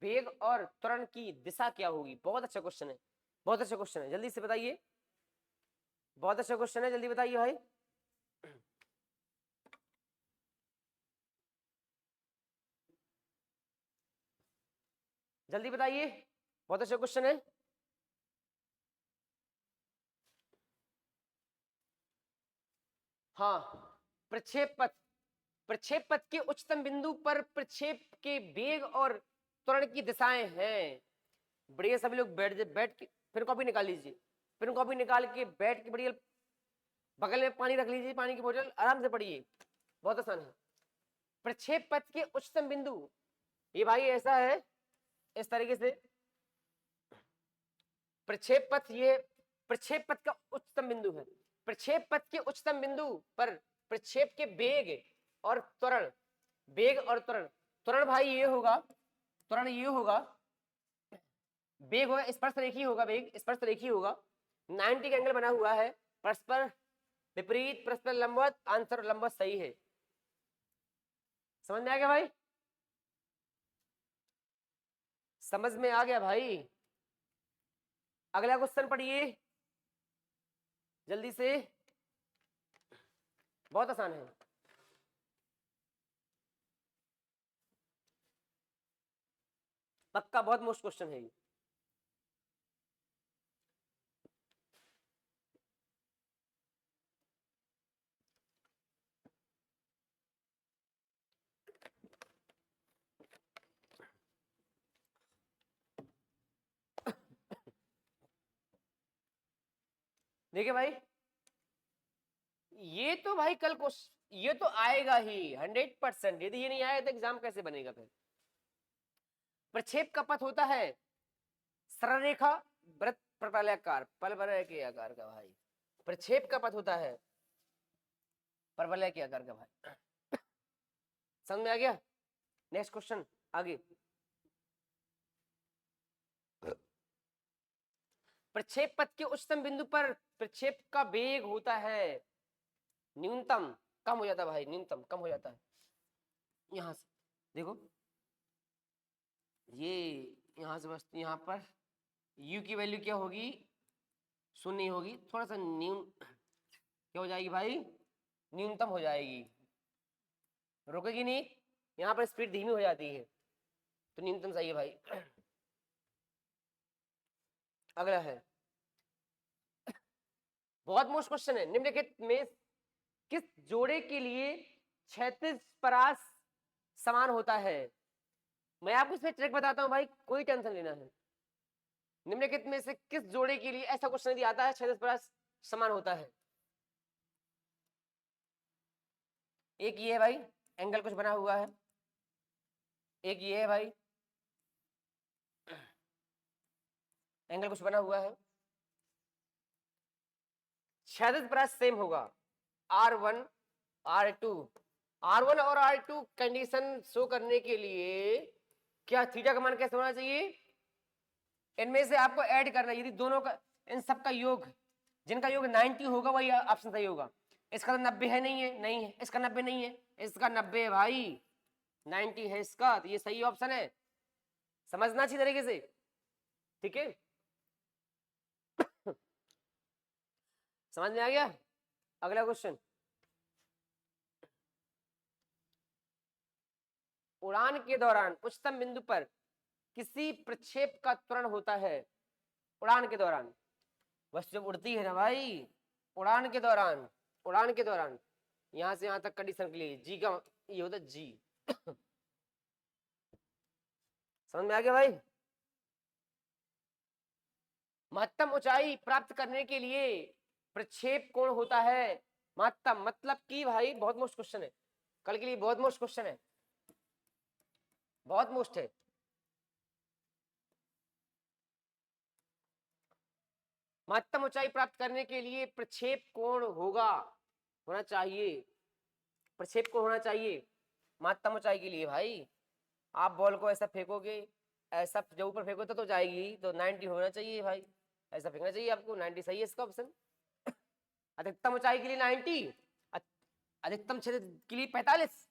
वेग और त्वरण की दिशा क्या होगी? बहुत अच्छा क्वेश्चन है, बहुत अच्छा क्वेश्चन है, जल्दी से बताइए, बहुत अच्छा क्वेश्चन है, जल्दी बताइए भाई। जल्दी बताइए, बहुत अच्छा क्वेश्चन है। हाँ, प्रक्षेप पथ, प्रक्षेप पथ के उच्चतम बिंदु पर प्रक्षेप के वेग और त्वरण की दिशाएं हैं। बढ़िया, सभी लोग बैठ के फिर कॉपी निकाल लीजिए, फिर कॉपी निकाल के बैठ के बढ़िया बगल में पानी रख लीजिए, पानी की बोतल, आराम से पढ़िए, बहुत आसान है। प्रक्षेप पथ के उच्चतम बिंदु, ये भाई ऐसा है, इस तरीके से प्रक्षेप पथ, ये प्रक्षेप पथ का उच्चतम बिंदु है। प्रक्षेप पथ के उच्चतम बिंदु पर प्रक्षेप के वेग और त्वरण, वेग और त्वरण, त्वरण भाई ये होगा, त्वरण ये होगा, वेग होगा स्पर्श रेखी होगा, वेग स्पर्श रेखी होगा, 90 का एंगल बना हुआ है, परस्पर विपरीत, परस्पर लंबवत, आंसर लंबवत सही है। समझ में आ गया भाई? समझ में आ गया भाई? अगला क्वेश्चन पढ़िए जल्दी से, बहुत आसान है। पक्का बहुत मोस्ट क्वेश्चन है ये। देखिए भाई, ये तो भाई कल क्वेश्चन, ये तो आएगा ही 100%, यदि ये नहीं आया तो एग्जाम कैसे बनेगा फिर? प्रक्षेप का पथ होता है सरल रेखा, वृत्त, परवलयाकार, परवलय के आकार का भाई। प्रक्षेप का पथ होता है परवलय के आकार का भाई। समझ में आ गया? नेक्स्ट क्वेश्चन आगे। प्रक्षेप पथ के उच्चतम बिंदु पर प्रक्षेप का वेग होता है न्यूनतम, कम हो जाता है भाई, न्यूनतम कम हो जाता है। यहां से देखो, ये यहां से बस यहां पर u की वैल्यू क्या होगी? शून्य होगी, थोड़ा सा क्या हो जाएगी भाई? न्यूनतम हो जाएगी, रुकेगी नहीं, यहाँ पर स्पीड धीमी हो जाती है, तो न्यूनतम सही है भाई। अगला है, बहुत मोस्ट क्वेश्चन है, निम्नलिखित में किस जोड़े के लिए क्षैतिज परास समान होता है? मैं आपको इसमें ट्रिक बताता हूं भाई, कोई टेंशन लेना है। निम्नलिखित में से किस जोड़े के लिए ऐसा क्वेश्चन यदि आता है क्षैतिज परास समान होता है? एक ये है भाई, एंगल कुछ बना हुआ है, एक ये है भाई, एंगल कुछ बना हुआ है, क्षैतिज परास सेम होगा, R1 R2, R1 और R2 कंडीशन शो करने के लिए क्या थीटा का मान कैसे होना चाहिए? इनमें से आपको ऐड करना है, यदि दोनों का, इन सब का योग, जिनका योग 90 होगा वही ऑप्शन सही होगा। इसका तो 90 है, नहीं है, नहीं है, इसका 90 नहीं है, इसका 90 है भाई, 90 है इसका, तो ये सही ऑप्शन है, समझना अच्छी तरीके से, ठीक है। समझ में आ गया। अगला क्वेश्चन, उड़ान के दौरान उच्चतम बिंदु पर किसी प्रक्षेप का त्वरण होता है। उड़ान के दौरान, वस्तु जब उड़ती है ना भाई, उड़ान के दौरान, उड़ान के दौरान यहां से यहां तक कंडीशन के लिए जी का ये होता है जी। समझ में आ गया भाई। महत्तम ऊंचाई प्राप्त करने के लिए प्रक्षेप कोण होता है महत्तम, मतलब कि भाई बहुत मोस्ट क्वेश्चन है, कल के लिए बहुत मोस्ट क्वेश्चन है, बहुत मोस्ट है। महत्तम ऊंचाई प्राप्त करने के लिए प्रक्षेप कोण होना चाहिए, प्रक्षेप कोण होना चाहिए महत्तम ऊंचाई के लिए। भाई आप बॉल को ऐसा फेंकोगे, ऐसा जो ऊपर फेंको तो जाएगी, तो 90 होना चाहिए भाई, ऐसा फेंकना चाहिए आपको। 90 सही है इसका ऑप्शन। अधिकतम ऊंचाई के लिए 90, अधिकतम क्षेत्र के लिए 45।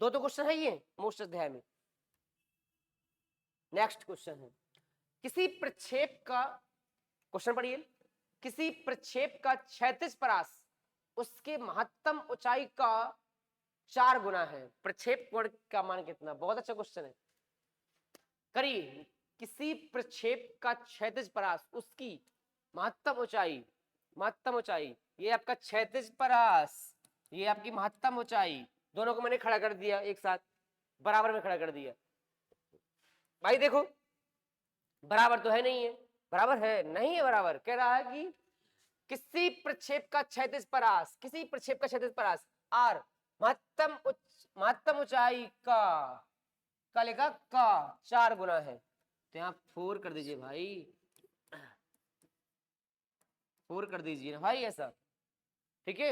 दो तो क्वेश्चन है ये मोस्ट अध्याय में। नेक्स्ट क्वेश्चन है, किसी प्रक्षेप का, क्वेश्चन पढ़िए, किसी प्रक्षेप का क्षैतिज परास उसके महत्तम ऊंचाई का 4 गुना है। प्रक्षेप कोण का मान कितना, बहुत अच्छा क्वेश्चन है, करिए। किसी प्रक्षेप का क्षैतिज परास उसकी महत्तम ऊंचाई, महत्तम ऊंचाई, ये आपका क्षैतिज परास, ये आपकी महत्तम ऊंचाई, दोनों को मैंने खड़ा कर दिया एक साथ, बराबर में खड़ा कर दिया। भाई देखो बराबर तो है नहीं है, बराबर है नहीं है, बराबर कह रहा है कि किसी प्रक्षेप का क्षैतिज परास, किसी प्रक्षेप का क्षैतिज परास आर महत्तम ऊंचाई का लिखा का 4 गुना है, तो यहाँ 4 कर दीजिए भाई, 4 कर दीजिए ना भाई ऐसा, ठीक है।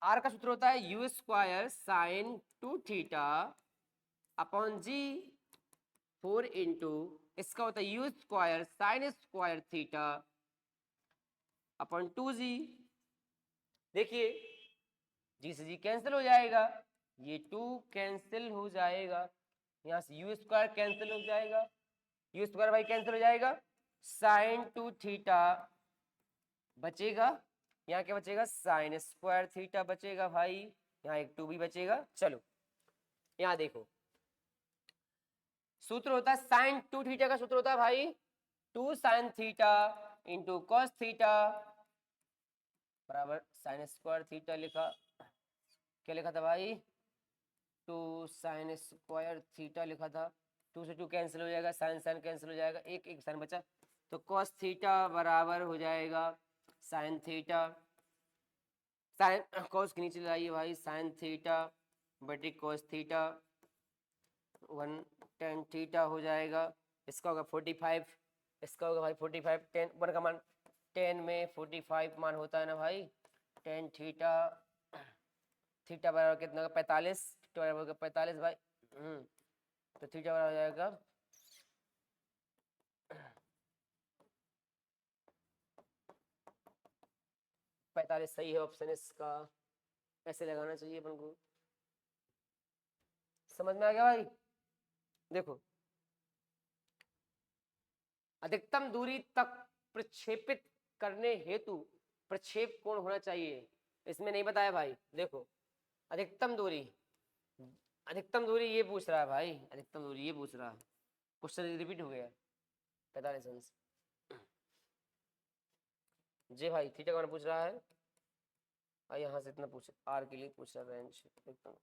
आर का सूत्र होता है u square sine 2 theta upon g 4 into, इसका होता है u square sine square theta upon 2g। देखिए जी से जी कैंसिल हो जाएगा, ये 2 कैंसिल हो जाएगा, यहाँ से यू स्क्वायर कैंसिल हो जाएगा, यू स्क्वायर भाई कैंसिल हो जाएगा, साइन 2 थीटा बचेगा, यहाँ क्या बचेगा साइन स्क्वायर थीटा बचेगा भाई, यहाँ एक 2 भी बचेगा। चलो यहाँ देखो सूत्र होता है साइन 2 थीटा का सूत्र होता है भाई 2 sine theta into cos theta बराबर साइन स्क्वायर थीटा लिखा, क्या लिखा था भाई 2 साइन स्क्वायर थीटा लिखा था, 2 से 2 कैंसिल हो जाएगा, साइन साइन कैंसिल हो जाएगा, एक एक साइन बचा, तो कॉस थीटा बराबर हो जाएगा साइन थीटा, साइन कॉस के नीचे लाइए भाई साइन थीटा बटे कॉस थीटा 1 tan थीटा हो जाएगा, इसका होगा 45, इसका होगा भाई 45, 10 1 का मान 10 में 45 मान होता है ना भाई, tan थीटा, थीटा बराबर कितना होगा 45, थीटा बराबर 45 भाई, तो थीटा बराबर हो जाएगा 45 सही है ऑप्शन इसका, ऐसे लगाना चाहिए अपन को। समझ में आ गया भाई। देखो अधिकतम दूरी तक प्रक्षेपित करने हेतु प्रक्षेप कोण होना चाहिए, इसमें नहीं बताया भाई। देखो अधिकतम दूरी, अधिकतम दूरी ये पूछ रहा है भाई, अधिकतम दूरी ये पूछ रहा है, क्वेश्चन रिपीट हो गया 45 जी भाई, थीटा का मान पूछ रहा है, और यहाँ से इतना पूछ आर के लिए पूछ रहा है रेंज एकदम।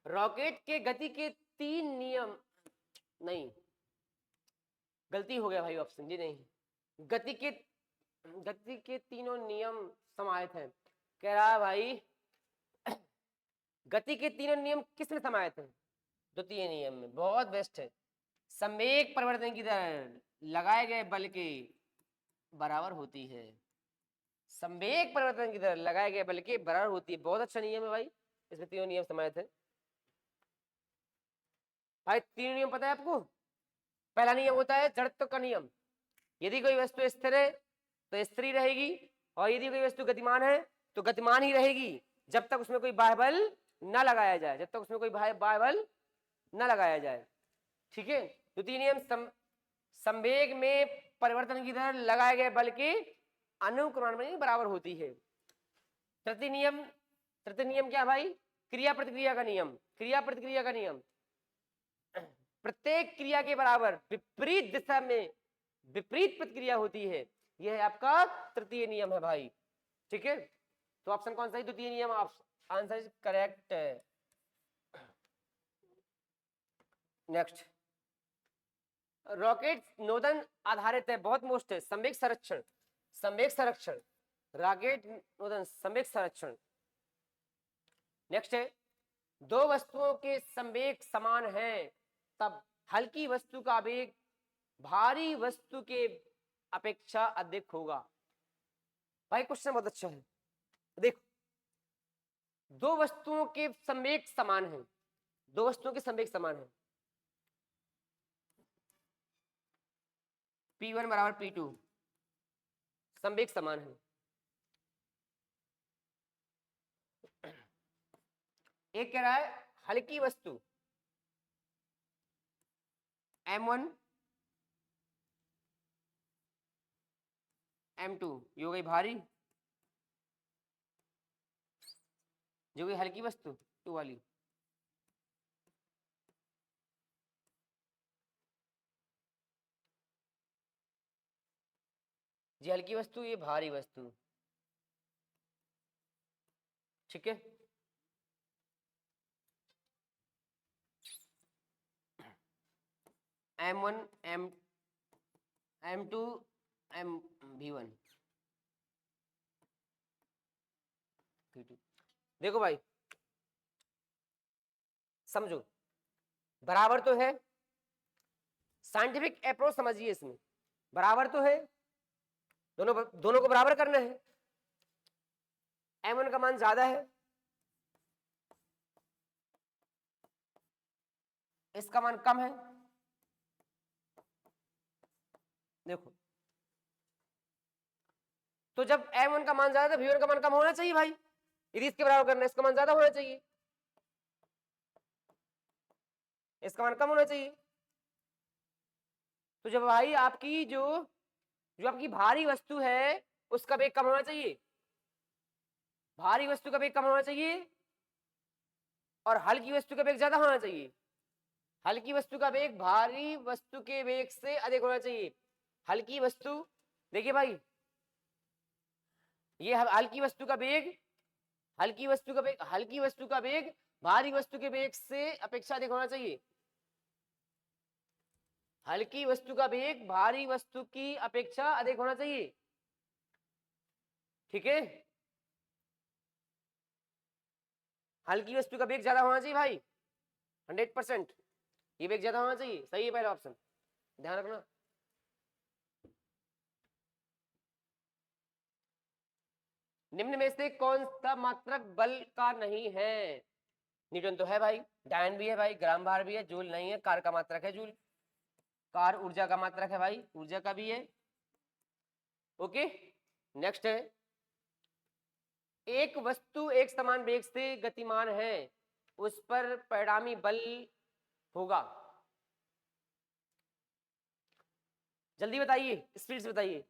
रॉकेट के गति के 3 नियम, नहीं गलती हो गया भाई ऑप्शन जी, नहीं गति के तीनों नियम समाहित हैं, कह रहा है भाई गति के तीनों नियम किस में समाहित हैं, द्वितीय नियम में, बहुत बेस्ट है। संवेग परिवर्तन की दर लगाए गए बल के बराबर होती है, संवेग परिवर्तन की दर लगाए गए बल के बराबर होती है, बहुत अच्छा नियम है भाई, इसमें तीनों नियम समाहित है भाई। तीन नियम पता है आपको, पहला नियम होता है जड़त्व का नियम, यदि कोई वस्तु स्थिर है तो स्थिर ही रहेगी, और यदि कोई वस्तु गतिमान है तो गतिमान ही रहेगी। जब तक उसमें कोई बाह्य बल न लगाया जाए, जब तक उसमें कोई बाह्य बल न लगाया जाए। ठीक है, द्वितीय नियम संवेग में परिवर्तन की दर लगाए गए बल के अनुक्रमानुपाती बराबर होती है। तृतीय नियम क्या भाई? क्रिया प्रतिक्रिया का नियम। क्रिया प्रतिक्रिया का नियम, प्रत्येक क्रिया के बराबर विपरीत दिशा में विपरीत प्रतिक्रिया होती है, यह है आपका तृतीय नियम है भाई। ठीक है, तो ऑप्शन कौन सा है? द्वितीय नियम answer is correct. Next, rocket नोदन आधारित है, बहुत मोस्ट है, संवेग संरक्षण। संवेग संरक्षण, रॉकेट नोदन संवेग संरक्षण। नेक्स्ट है, दो वस्तुओं के संवेग समान हैं तब हल्की वस्तु का वेग भारी वस्तु के अपेक्षा अधिक होगा। भाई क्वेश्चन बहुत अच्छा है। देखो, दो वस्तुओं के संवेग समान हैं, दो वस्तुओं के संवेग समान हैं, P1 बराबर P2, संवेग समान है। एक कह रहा है हल्की वस्तु M1 M2, ये हो गई भारी, जो गई हल्की वस्तु 2 वाली। ये हल्की वस्तु, ये भारी वस्तु। ठीक है, M1 M2 V1 V2। देखो भाई समझो, बराबर तो है, साइंटिफिक अप्रोच समझिए इसमें, बराबर तो है, दोनों को बराबर करना है। M1 का मान ज्यादा है, इसका मान कम है। देखो, तो जब M1 का मान ज्यादा है, V1 का मान कम होना चाहिए भाई। यदि इसके बराबर करना है, इसका मान ज्यादा होना चाहिए, इसका मान कम होना चाहिए। तो जब भाई आपकी जो आपकी भारी वस्तु है उसका वेग कम होना चाहिए, भारी वस्तु का वेग कम होना चाहिए, और हल्की वस्तु का वेग ज्यादा होना चाहिए। हल्की वस्तु का वेग भारी वस्तु के वेग से अधिक होना चाहिए। हल्की वस्तु, देखिए भाई, ये हल्की वस्तु का वेग, हल्की वस्तु का वेग, हल्की वस्तु का वेग भारी वस्तु के वेग से अपेक्षा अधिक होना चाहिए। हल्की वस्तु का वेग भारी वस्तु की अपेक्षा अधिक होना चाहिए। ठीक है, हल्की वस्तु का वेग ज्यादा होना चाहिए भाई, 100%। ये वेग ज्यादा होना चाहिए, सही है पहला ऑप्शन, ध्यान रखना। निम्न में से कौन सा मात्रक बल का नहीं है? न्यूटन तो है भाई, डायन भी है भाई, ग्राम भार भी है, जूल नहीं है, कार का मात्रक है जूल। कार ऊर्जा का मात्रक है भाई, ऊर्जा का भी है। ओके, नेक्स्ट है, एक वस्तु एक समान वेग से गतिमान है, उस पर परिणामी बल होगा। जल्दी बताइए, स्पीड से बताइए।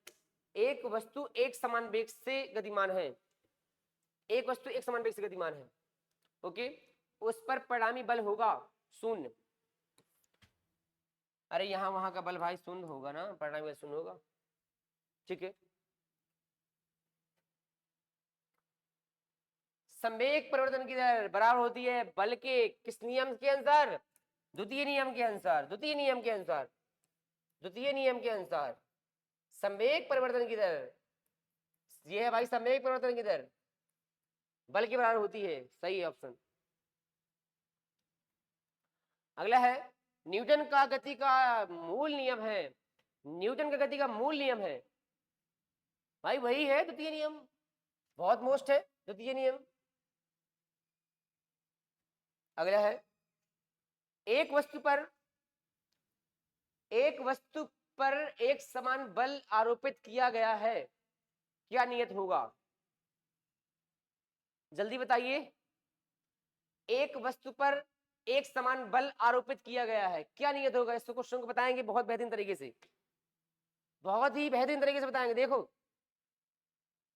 एक वस्तु एक समान वेग से गतिमान है, एक वस्तु एक समान वेग से गतिमान है, ओके, उस पर परिणामी बल होगा 0। अरे यहां वहां का बल भाई 0 होगा ना, परिणामी बल 0 होगा। ठीक है, संवेग परिवर्तन की दर बराबर होती है बल के किस नियम के अनुसार? द्वितीय नियम के अनुसार, द्वितीय नियम के अनुसार, द्वितीय नियम के अनुसार संवेग परिवर्तन की दर, ये है भाई संवेग परिवर्तन की दर बल के बराबर होती है, सही ऑप्शन। अगला है, न्यूटन का गति का मूल नियम है, न्यूटन का गति का मूल नियम है भाई, वही है द्वितीय नियम, बहुत मोस्ट है द्वितीय नियम। अगला है, एक वस्तु पर एक समान बल आरोपित किया गया है, क्या नियत होगा? जल्दी बताइए। एक वस्तु पर एक समान बल आरोपित किया गया है, क्या नियत होगा? इस क्वेश्चन को बताएंगे बहुत बेहतरीन तरीके से, बहुत ही बेहतरीन तरीके से बताएंगे। देखो,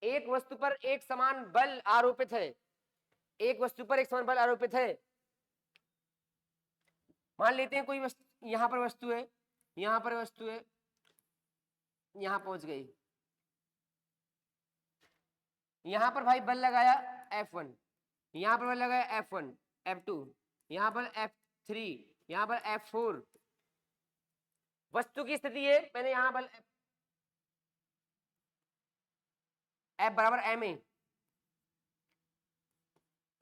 एक वस्तु पर एक समान बल आरोपित है, एक वस्तु पर एक समान बल आरोपित है। मान लेते हैं कोई वस्तु, यहां पर वस्तु है, यहां पर वस्तु है, यहां पहुंच गई, यहां पर भाई बल लगाया F1, यहां पर बल लगाया F1, F2, यहां पर F3, यहां पर F4। वस्तु की स्थिति है, मैंने यहां बल F बराबर ma, ma,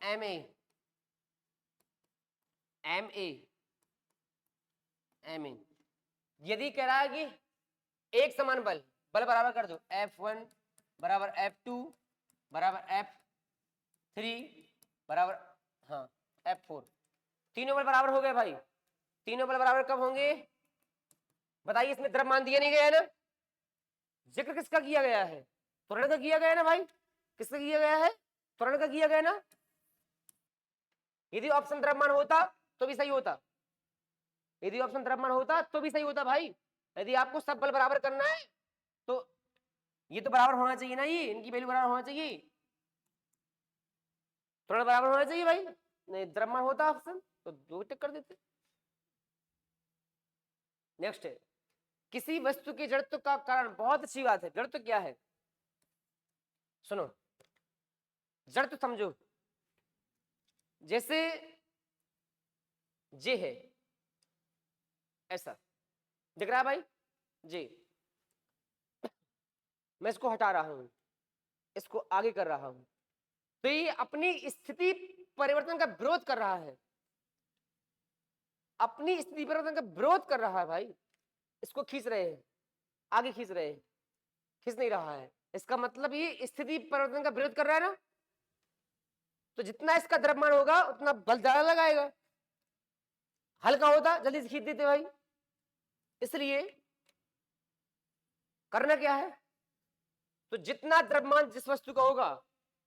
ma, ma। यदि कह रहा है कि एक समान बल, बल बराबर कर दो, F1 बराबर F2 बराबर F3 बराबर हाँ F4, तीनों बल बराबर हो गए भाई। तीनों बल बराबर कब होंगे बताइए? इसमें द्रव्यमान दिया नहीं गया है ना, जिक्र किसका किया गया है? त्वरण का किया गया है ना भाई, किसका किया गया है? त्वरण का किया गया ना। यदि ऑप्शन द्रव्यमान होता तो भी सही होता, यदि ऑप्शन द्रव्यमान होता तो भी सही होता भाई। यदि आपको सब बल बराबर करना है तो ये तो बराबर होना चाहिए ना, ये इनकी वैल्यू बराबर होना चाहिए, त्वरण बराबर होना चाहिए भाई। नहीं द्रव्यमान होता ऑप्शन तो दो टिक कर देते। नेक्स्ट है, किसी वस्तु के जड़त्व का कारण, बहुत अच्छी बात है। जड़त्व क्या है? सुनो, जड़त्व समझो, जैसे जे है ऐसा दिख रहा है भाई, जे, मैं इसको हटा रहा हूं, इसको आगे कर रहा हूं, तो ये अपनी स्थिति परिवर्तन का विरोध कर रहा है, अपनी स्थिति परिवर्तन का विरोध कर रहा है भाई। इसको खींच रहे हैं, आगे खींच रहे हैं, खींच नहीं रहा है, इसका मतलब ये स्थिति परिवर्तन का विरोध कर रहा है ना, तो जितना इसका द्रव्यमान होगा उतना बल ज्यादा लगाएगा। हल्का होता जल्दी से खींच देते भाई। इसलिए करना क्या है, तो जितना द्रव्यमान जिस वस्तु का होगा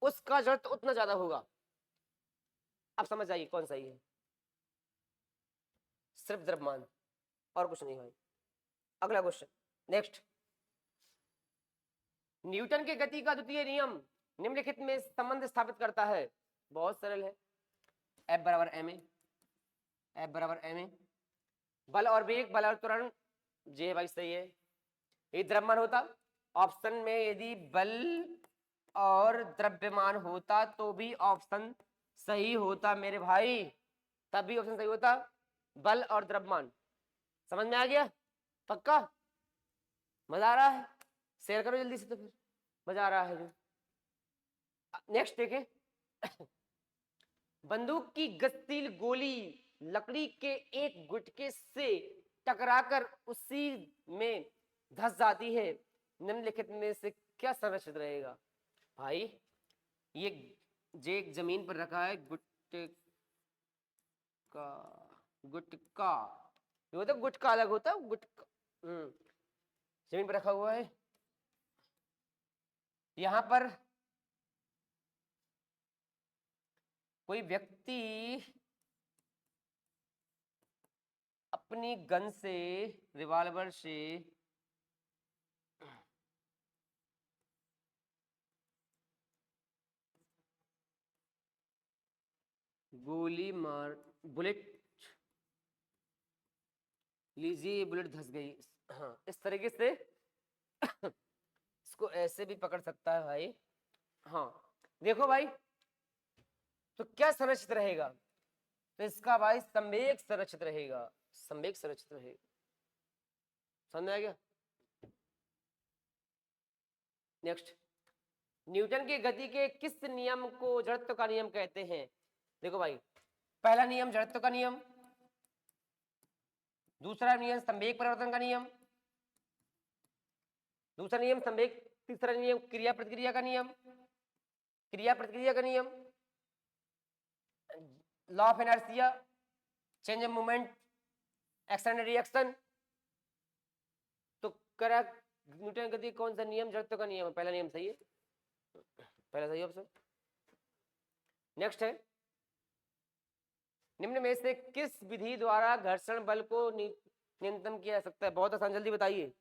उसका जड़त्व उतना ज्यादा होगा। अब समझ आइए कौन सही है, सिर्फ द्रव्यमान और कुछ नहीं भाई। अगला क्वेश्चन, नेक्स्ट, न्यूटन के गति का द्वितीय नियम निम्नलिखित में संबंध स्थापित करता है। बहुत सरल है, F बराबर ma, F बराबर ma, बल और वेग, बल और त्वरण, जे भाई सही है। यदि द्रव्यमान होता, ऑप्शन में यदि बल और द्रव्यमान होता तो भी ऑप्शन सही होता मेरे भाई, तब भी ऑप्शन सही होता, बल और द्रव्यमान। समझ में आ गया? पक्का? मजा आ रहा है? शेयर करो जल्दी से, तो फिर मजा आ रहा है जो। नेक्स्ट देखें, बंदूक की गतिशील गोली लकड़ी के एक गुटके से टकराकर उसी में धंस जाती है, निम्नलिखित में से क्या संरक्षित रहेगा? भाई ये जे एक जमीन पर रखा है, गुटका, गुटका, ये होता गुटका अलग होता है, गुटका जमीन पर रखा हुआ है। यहां पर कोई व्यक्ति अपनी गन से, रिवॉल्वर से गोली मार, बुलेट लीजिए, बुलेट धंस गई, हाँ इस तरीके से इसको ऐसे भी पकड़ सकता है भाई। हाँ देखो भाई, तो क्या संरक्षित रहेगा? तो इसका भाई संवेग संरक्षित रहेगा, संवेग संरक्षित रहेगा। समझ में आ गया? नेक्स्ट, न्यूटन की गति के किस नियम को जड़त्व का नियम कहते हैं? देखो भाई, पहला नियम जड़त्व का नियम, दूसरा नियम संवेग परिवर्तन का नियम, दूसरा नियम संवेग, तीसरा नियम क्रिया प्रतिक्रिया का नियम, क्रिया प्रतिक्रिया का नियम, law of inertia, change of moment, action and reaction. तो करा न्यूटन गति कौन सा नियम जड़त्व का नियम है? पहला नियम सही है, पहला सही ऑप्शन। नेक्स्ट है, निम्न में से किस विधि द्वारा घर्षण बल को न्यूनतम किया जा सकता है? बहुत आसान, जल्दी बताइए,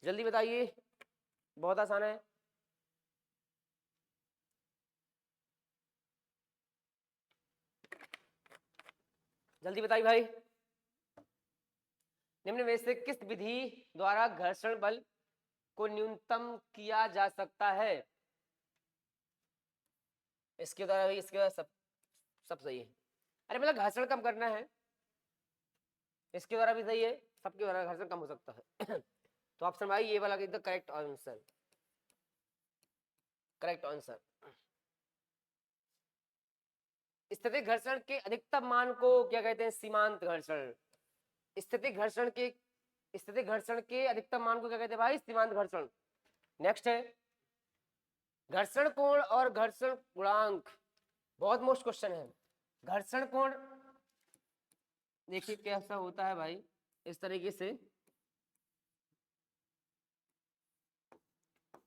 जल्दी बताइए, बहुत आसान है। जल्दी बताइए भाई, निम्न में से किस विधि द्वारा घर्षण बल को न्यूनतम किया जा सकता है? इसके द्वारा भी, इसके द्वारा सब सही है। अरे मतलब घर्षण कम करना है, इसके द्वारा भी सही है, सबके द्वारा घर्षण कम हो सकता है। तो ऑप्शन भाई ये वाला एकदम करेक्ट आंसर, करेक्ट आंसर। स्थैतिक घर्षण के अधिकतम मान को क्या कहते हैं? सीमांत घर्षण। स्थैतिक घर्षण के अधिकतम मान को क्या कहते हैं भाई? सीमांत घर्षण। नेक्स्ट है, घर्षण कोण और घर्षण गुणांक, बहुत मोस्ट क्वेश्चन है। घर्षण कोण देखिए कैसा होता है भाई, इस तरीके से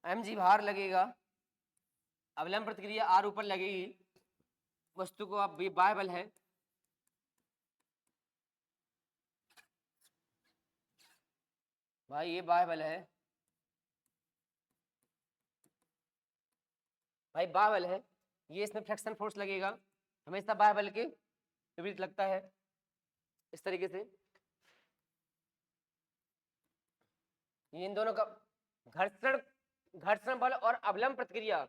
mg भार लगेगा, अवलंब प्रतिक्रिया r ऊपर लगेगी, वस्तु को आप बाह्य बल है, भाई ये बाह्य बल है, भाई बाह्य बल है, ये इसमें फ्रिक्शन फोर्स लगेगा, हमेशा बाह्य बल के विपरीत लगता है, इस तरीके से। ये इन दोनों का घर्षण, घर्षण बल और अवलंब प्रतिक्रिया,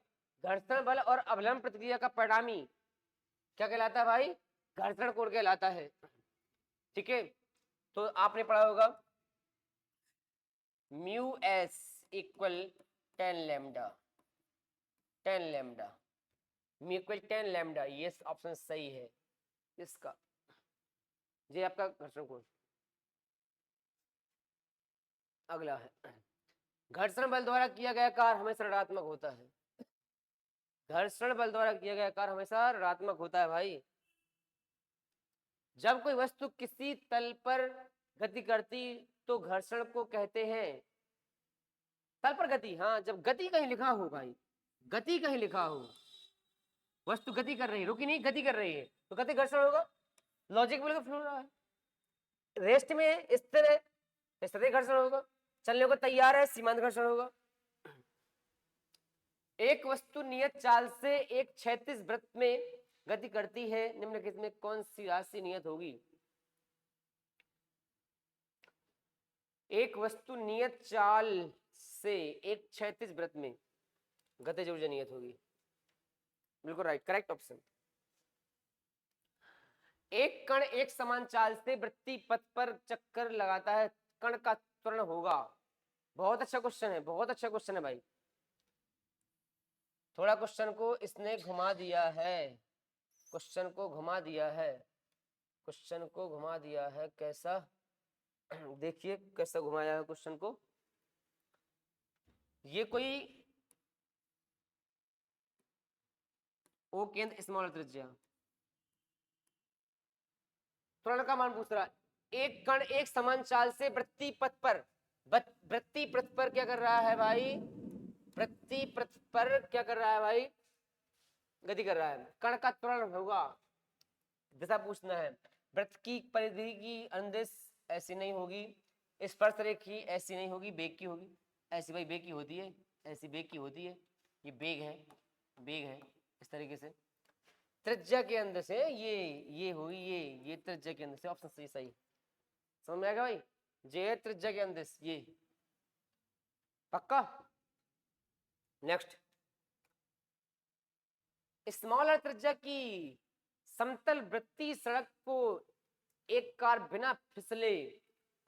घर्षण बल और अवलंब प्रतिक्रिया का परिणामी क्या कहलाता है भाई? घर्षण कोण कहलाता है। ठीक है, तो आपने पढ़ा होगा mu S equal 10 lambda, 10 lambda, mu equal 10 lambda, ये ऑप्शन सही है इसका, ये आपका घर्षण कोण। अगला है, घर्षण बल द्वारा किया गया कार्य हमेशा ऋणात्मक होता है। घर्षण बल द्वारा किया गया कार्य हमेशा ऋणात्मक होता है भाई। जब कोई वस्तु किसी तल पर गति करती तो घर्षण को कहते हैं तल पर गति। हाँ, जब गति कहीं लिखा हो भाई, गति कहीं लिखा हो, वस्तु गति कर रही है, रुकी नहीं, गति कर रही है, तो गति घर्षण होगा, लॉजिक बिल्कुल फ्लो रहा है। रेस्ट में इस तरह घर्षण होगा, चलने को तैयार है, सीमांत घर्षण होगा। एक वस्तु नियत चाल से एक क्षैतिज वृत्त में गति करती है, निम्नलिखित में कौन सी राशि नियत होगी? एक वस्तु नियत चाल से एक क्षैतिज वृत्त में गतिज ऊर्जा नियत होगी, बिल्कुल राइट, करेक्ट ऑप्शन। एक कण एक समान चाल से वृत्तीय पथ पर चक्कर लगाता है, कण का त्वरण होगा। बहुत अच्छा क्वेश्चन है, बहुत अच्छा क्वेश्चन है भाई, थोड़ा क्वेश्चन को इसने घुमा दिया है, क्वेश्चन को घुमा दिया है, क्वेश्चन को घुमा दिया है, कैसा देखिए कैसा घुमाया है क्वेश्चन को। ये कोई ओ केंद्र स्मॉल त्रिज्या, त्वरण का मान पूछ रहा है, एक कण एक समान चाल से वृत्तीय पथ पर, वृत्तीय पथ पर क्या कर रहा है भाई? वृत्तीय पथ पर क्या कर रहा है भाई? गति कर रहा है, कण का त्वरण होगा, दिशा पूछना है। वृत्त की परिधि की अनुदिश ऐसी नहीं होगी, स्पर्श रेखी ऐसी नहीं होगी, बेग की होगी। ऐसी भाई बेग की होती है, ऐसी बेग की होती है, ये बेग है, बेग है, इस तरीके से त्रिज्या के अंदर से ये होगी, ये त्रिज्या के अंदर से, ऑप्शन सही सही, समझ में आ गया भाई? जे त्रिज्या के अंदर ये पक्का। नेक्स्ट, स्मॉलर त्रिज्या की समतल वृत्तीय सड़क को एक कार बिना फिसले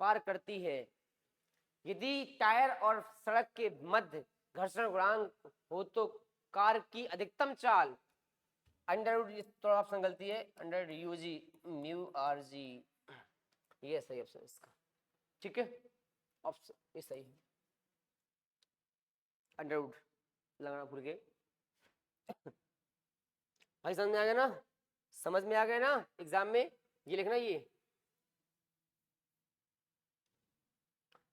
पार करती है, यदि टायर और सड़क के मध्य घर्षण गुणांक हो तो कार की अधिकतम चाल अंडर, थोड़ा ऑप्शन गलती है, under u g mu R g, ये सही ऑप्शन इसका। ठीक है, ऑप्शन ये सही है, अंडरवुड लगाना भूल गए। भाई समझ में आ गया ना? समझ में आ गया ना? एग्जाम में ये लिखना, ये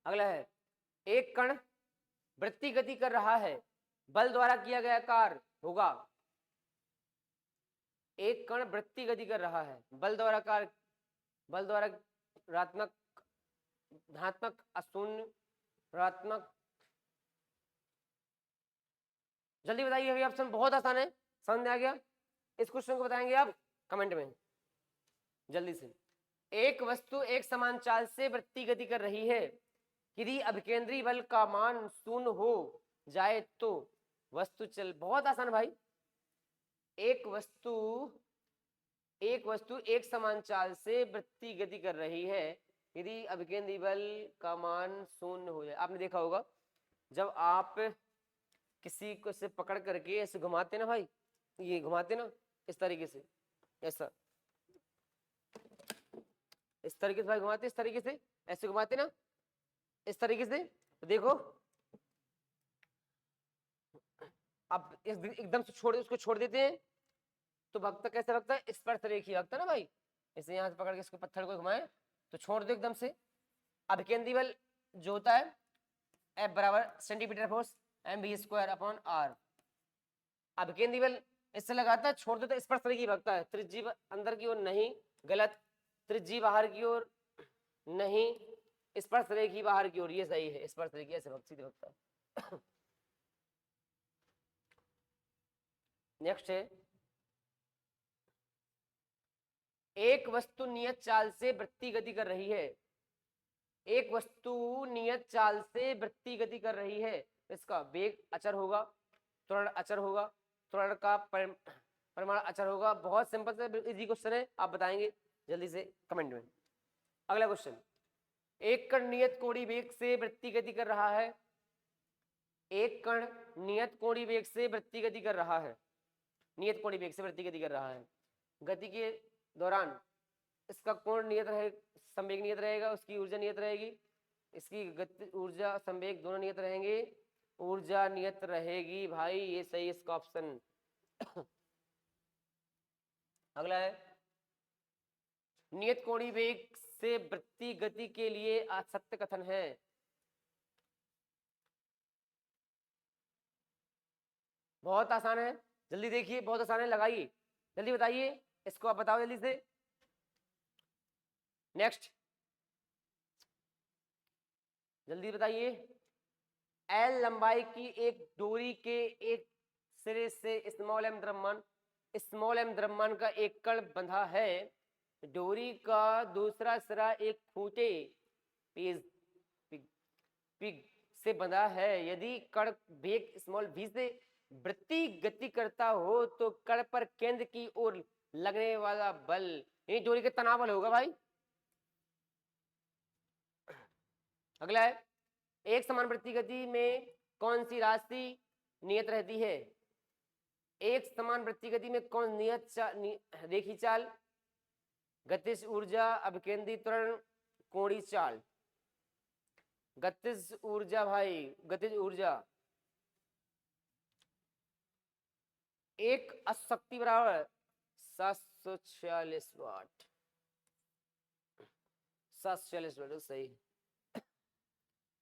अगला है, एक कण वृत्तीय गति कर रहा है, बल द्वारा किया गया कार्य होगा एक कण वृत्तीय गति कर रहा है, बल द्वारा ऋणात्मक, धनात्मक, अशून्य, ऋणात्मक। जल्दी बताइए अभी, ऑप्शन बहुत आसान है, समझ में आ गया? इस क्वेश्चन को बताएंगे आप कमेंट में जल्दी से। एक वस्तु एक समान चाल से वृत्तीय गति कर रही है, यदि अभिकेंद्री बल का मान शून्य हो जाए तो वस्तु चल। बहुत आसान भाई। एक वस्तु एक समान चाल से वृत्तीय गति कर रही है, यदि अभिकेंद्री बल का मान शून्य हो जाए। आपने देखा होगा जब आप किसी को से पकड़ करके ऐसे घुमाते ना भाई, ये घुमाते ना इस तरीके से, ऐसा इस तरीके से भाई घुमाते, इस तरीके से ऐसे घुमाते ना इस तरीके से, तो देखो अब एकदम से उसको छोड़ देते हैं तो भगता कैसे भगता है? स्पर्श रेखी भगता ना भाई। इसे यहाँ से पकड़ के इसको पत्थर को घुमाए तो छोड़ दो एकदम से। अभिकेंद्री बल जो होता है F बराबर सेंटीमीटर फोर्स mv²/r। अभिकेंद्री बल इससे लगाता है, छोड़ दो तो स्पर्श रेखी भगता है। त्रिज्यी अंदर की ओर नहीं, गलत। त्रिज्यी बाहर की ओर नहीं, स्पर्श रेखी बाहर की ओर, ये सही है। स्पर्श रेखी ऐसे सीधे भगता है। नेक्स्ट है, एक वस्तु नियत चाल से वृत्तीय गति कर रही है। एक वस्तु नियत चाल से वृत्तीय गति कर रही है, इसका वेग अचर होगा, त्वरण अचर होगा, त्वरण का परिमाण अचर होगा। बहुत सिंपल से इजी क्वेश्चन है, आप बताएंगे जल्दी से कमेंट में। अगला क्वेश्चन, एक कण नियत कोणीय वेग से वृत्तीय गति कर रहा है। एक कण नियत कोणीय वेग से वृत्तीय गति कर रहा है, नियत कोणीय वेग से वृत्तीय गति कर रहा है। गति के दौरान इसका कोण नियत रहे, संवेग नियत रहेगा, उसकी ऊर्जा नियत रहेगी। इसकी गति, ऊर्जा, संवेग दोनों नियत रहेंगे। ऊर्जा नियत रहेगी भाई, ये सही इसका ऑप्शन। अगला है, नियत कोणीय वेग से वृत्तीय गति के लिए असत्य कथन है। बहुत आसान है, जल्दी देखिए, बहुत आसान है, लगाइए जल्दी, बताइए इसको, आप बताओ जल्दी से। नेक्स्ट, जल्दी बताइए। एल लंबाई की एक डोरी के एक सिरे से स्मॉल एम द्रव्यमान का एक कण बंधा है। डोरी का दूसरा सिरा एक फूटे पिग से बंधा है। यदि कण वेग स्मॉल v से वृत्तीय गति करता हो तो कण पर केंद्र की ओर लगने वाला बल, ये डोरी के तनाव बल होगा भाई। अगला है, एक समान वृत्तीय गति में कौन सी राशि नियत रहती है? एक समान वृत्तीय गति में कौन नियत रेखी चाल, गतिज ऊर्जा, अभिकेंद्री त्वरण, कोणीय चाल। गतिज ऊर्जा भाई, गतिज ऊर्जा एक अशक्ति बराबर 746 वाट, 746 वाट सही।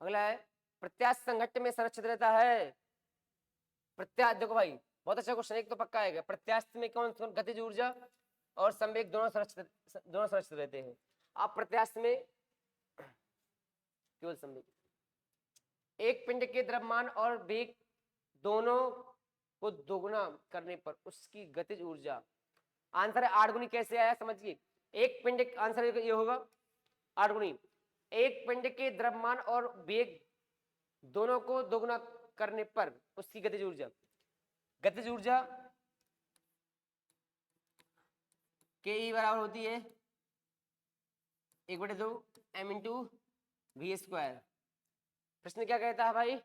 अगला है, प्रत्यास्थ संघट्ट में संरक्षित रहता है। प्रत्यास्थ, देखो भाई बहुत अच्छा क्वेश्चन, एक तो पक्का आएगा। प्रत्यास्थ में कौन गतिज ऊर्जा और संवेग दोनों सुरक्षित रहते हैं। आप प्रत्यास्थ में केवल संवेग। एक पिंड के द्रव्यमान और वेग दोनों को दोगुना करने पर उसकी गतिज ऊर्जा, आंसर है 8 गुनी। कैसे आया समझिए, एक पिंड, आंसर ये होगा 8 गुनी। एक पिंड के द्रव्यमान और वेग दोनों को दोगुना करने पर उसकी गतिज ऊर्जा, गतिज ऊर्जा के ई बराबर होती है 1/2 m × v²। प्रश्न क्या कहता है भाई?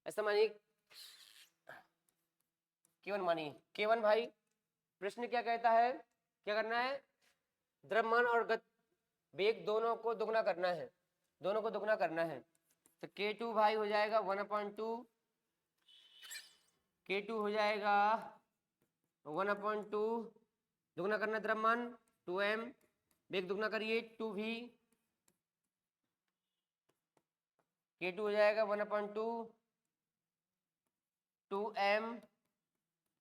ऐसा मानिए, केवन मानिए, केवन भाई प्रश्न क्या कहता है, क्या करना है? द्रव्यमान और वेग दोनों को दोगुना करना है, दोनों को दोगुना करना है। तो K2 भाई हो जाएगा 1/2, K2 हो जाएगा 1/2, दुगना करना द्रव्यमान 2m, वेग दुगना करिए 2v, K2 हो जाएगा 1/2 2m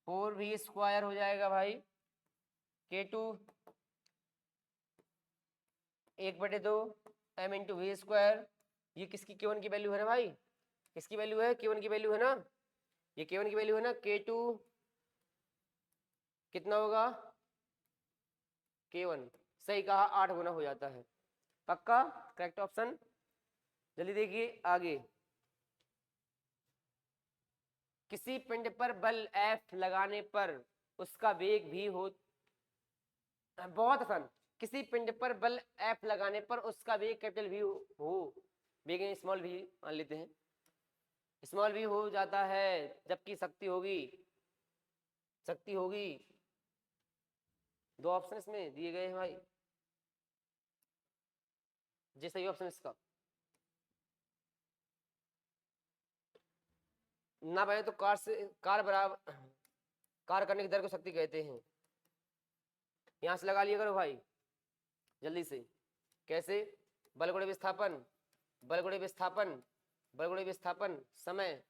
4v² हो जाएगा भाई, K2 1/2 m into we square. ये किसकी K1 की वैल्यू है ना भाई, किसकी वैल्यू है, K1 की वैल्यू है ना, ये K1 की वैल्यू है ना। K2 कितना होगा, K1 सही कहा, 8 गुना हो जाता है, पक्का करेक्ट ऑप्शन। जल्दी देखिए आगे, किसी पिंड पर बल F लगाने पर उसका वेग भी हो, बहुत आसान, किसी पिंड पर बल F लगाने पर उसका वेग कैपिटल V हो, वेग स्मॉल v मान लेते हैं, स्मॉल v हो जाता है, जबकि शक्ति होगी, शक्ति होगी, दो ऑप्शन इसमें दिए गए हैं भाई, जी सही ऑप्शन इसका ना बने तो कार से, कार बराबर, कार करने की दर को शक्ति कहते हैं। यहां से लगा लिया करो भाई जल्दी से, कैसे, बल गुणे विस्थापन, बल गुणे विस्थापन, बल गुणे विस्थापन समय,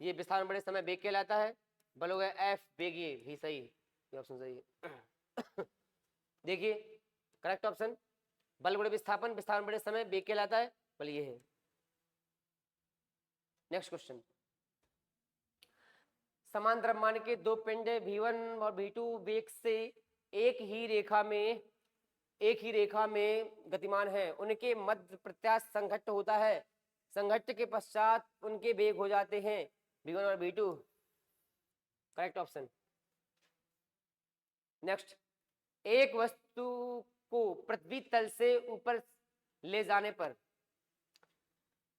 ये विस्थापन बड़े समय वेग कहलाता है, बल हो गया एफ, वेग ये भी सही, ये ऑप्शन सही है। देखिए करेक्ट ऑप्शन, बल गुणे विस्थापन, विस्थापन बड़े समय वेग कहलाता है, बल ये है। नेक्स्ट क्वेश्चन, समान द्रव्यमान के दो पिंड V1 और V2 वेग से एक ही रेखा में गतिमान है, उनके मध्य प्रत्यास्थ संघट्ट होता है, संघट्ट के पश्चात उनके वेग हो जाते हैं V1 और V2, करेक्ट ऑप्शन। नेक्स्ट, एक वस्तु को पृथ्वी तल से ऊपर ले जाने पर,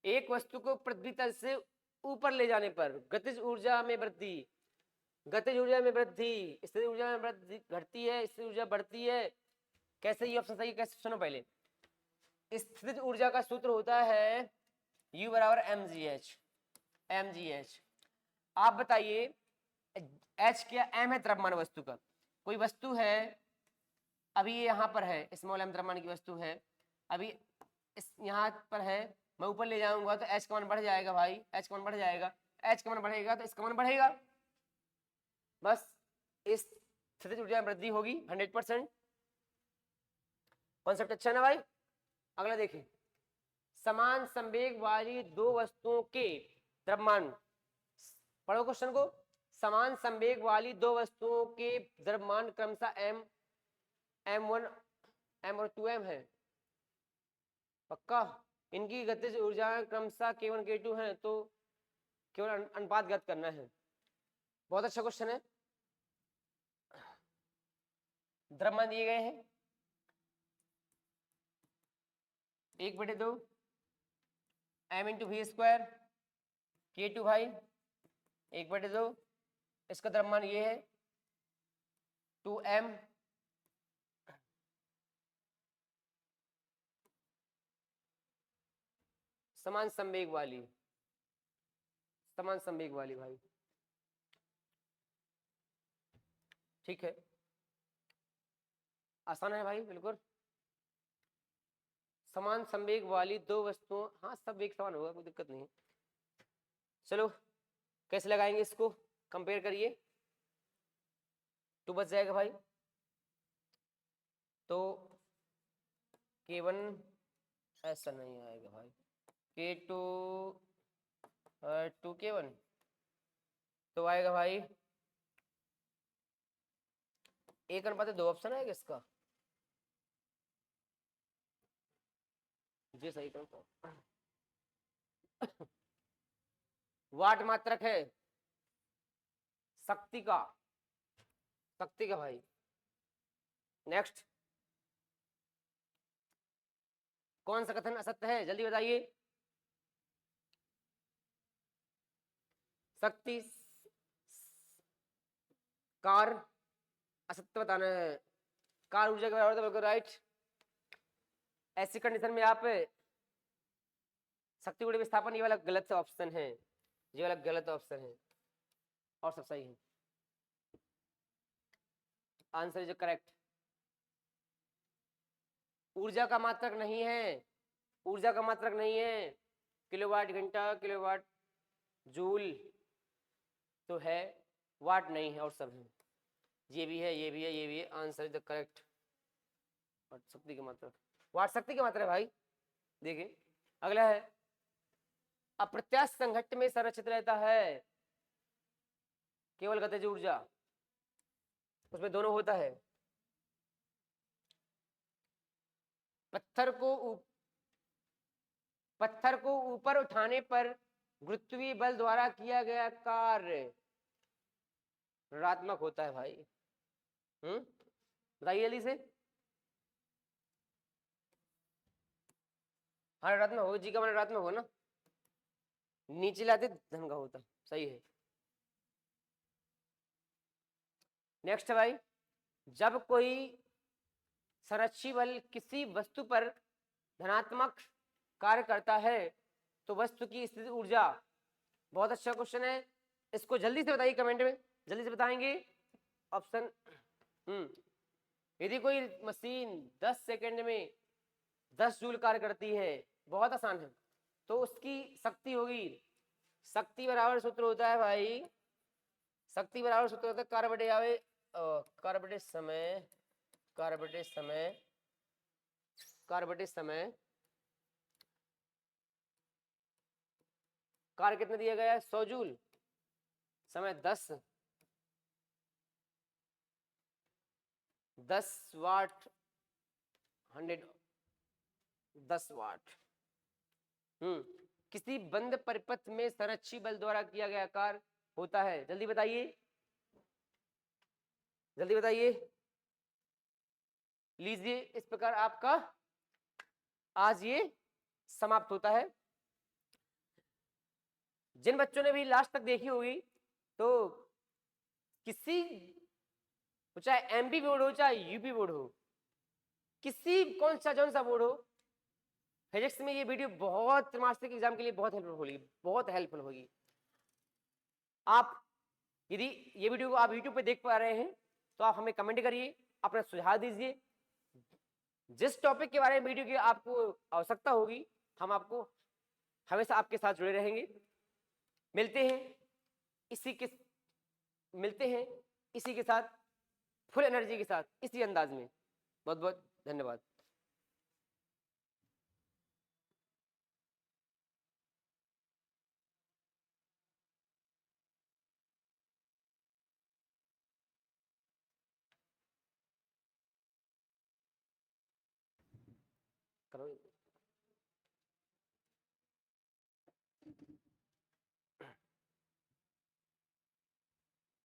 एक वस्तु को पृथ्वी तल से ऊपर ले जाने पर गतिज ऊर्जा में वृद्धि, गतिज ऊर्जा में वृद्धि, स्थितिज ऊर्जा में वृद्धि घटती है, स्थितिज ऊर्जा बढ़ती है, कैसे, ये ऑप्शन सही, कैसे सुनो पहले, स्थितिज ऊर्जा का सूत्र होता है U बराबर mgh। आप बताइए H क्या, m है द्रव्यमान वस्तु का, कोई वस्तु है, अभी ये यहाँ पर है, स्मॉल m द्रव्यमान की वस्तु है, अभी इस यहाँ पर है, मैं ऊपर ले जाऊंगा तो H का मान बढ़ जाएगा भाई, H का मान बढ़ जाएगा, H का मान बढ़ेगा तो इसका मान बढ़ेगा, बस इस स्थितिज ऊर्जा में वृद्धि होगी 100%। कॉन्सेप्ट अच्छा है ना भाई। अगला देखें, समान संवेग वाली दो वस्तुओं के द्रव्यमान, पढ़ो क्वेश्चन को, समान संवेग वाली दो वस्तुओं के द्रव्यमान क्रमशः m1 m और 2m है, पक्का, इनकी गतिज ऊर्जा क्रमशः K1 K2 है, तो केवल अनुपात ज्ञात करना है, बहुत अच्छा क्वेश्चन है। द्रव्यमान दिए गए हैं 1/2 m into we square K2 भाई 1/2, इसका द्रव्यमान ये है 2m, समान संवेग वाली, समान संवेग वाली भाई, ठीक है, आसान है भाई बिल्कुल, समान संवेग वाली दो वस्तुओं, हाँ सब वेग समान होगा, कोई दिक्कत नहीं। चलो कैसे लगाएंगे इसको, कंपेयर करिए, 2 बच जाएगा भाई, तो K1 ऐसा नहीं आएगा भाई, K2 2K1 तो आएगा भाई 1:2 ऑप्शन आएगा इसका, जी सही करो। वाट मात्रक है शक्ति का, शक्ति का भाई। नेक्स्ट, कौन सा कथन असत्य है, जल्दी बताइए, शक्ति कार, असत्य बताना है, कार ऊर्जा के बराबर, बिल्कुल राइट। ऐसी कंडीशन में आप शक्ति गुणे विस्थापन, ये वाला गलत ऑप्शन है, ये वाला गलत ऑप्शन है, और सब सही है, आंसर इज करेक्ट। ऊर्जा का मात्रक नहीं है, ऊर्जा का मात्रक नहीं है, किलोवाट घंटा, किलोवाट जूल तो है, वाट नहीं है, और सब है। ये भी है, ये भी है, ये भी है, आंसर इज द करेक्ट। वाट शक्ति की मात्रा, वाट शक्ति की मात्रा है भाई। देखिए अगला है, अप्रत्यास्थ संघट्ट में संरक्षित रहता है केवल गतिज ऊर्जा, उसमें दोनों होता है। पत्थर को ऊपर उठाने पर गुरुत्वीय बल द्वारा किया गया कार्य ऋणात्मक होता है भाई। बताइए जल्दी से। हाँ ऋणात्मक होगा, जी का मान ऋणात्मक हो ना, नीचे लाते धन का होता, सही है। नेक्स्ट है भाई, जब कोई संरक्षी बल किसी वस्तु पर धनात्मक कार्य करता है तो वस्तु की स्थिति ऊर्जा, बहुत अच्छा क्वेश्चन है, इसको जल्दी से बताइए कमेंट में, जल्दी से बताएंगे। ऑप्शन यदि कोई मशीन 10 सेकंड में 10 जूल कार्य करती है, बहुत आसान है, तो उसकी शक्ति होगी, शक्ति बराबर सूत्र होता है भाई, शक्ति बराबर सूत्र होता है कार्य बटे आवे, कार्य बटे समय, कार्य बटे समय, कार्य बटे समय। कार्य कितना दिया गया है 100 जूल, समय 10 वाट, 10 वाट। किसी बंद परिपथ में संरक्षी बल द्वारा किया गया कार्य होता है, जल्दी बताइए, जल्दी बताइए। लीजिए, इस प्रकार आपका आज ये समाप्त होता है। जिन बच्चों ने भी लास्ट तक देखी होगी, तो किसी, चाहे एमपी बोर्ड हो चाहे यूपी बोर्ड हो, किसी कौन सा बोर्ड हो, फिजिक्स में ये वीडियो बहुत त्रैमासिक एग्जाम के लिए बहुत हेल्पफुल होगी, बहुत हेल्पफुल होगी। आप यदि ये वीडियो को आप यूट्यूब पे देख पा रहे हैं तो आप हमें कमेंट करिए, अपना सुझाव दीजिए, जिस टॉपिक के बारे में वीडियो की आपको आवश्यकता होगी हम आपको हमेशा आपके साथ जुड़े रहेंगे। मिलते हैं इसी के साथ फुल एनर्जी के साथ, इसी अंदाज में। बहुत बहुत धन्यवाद। करो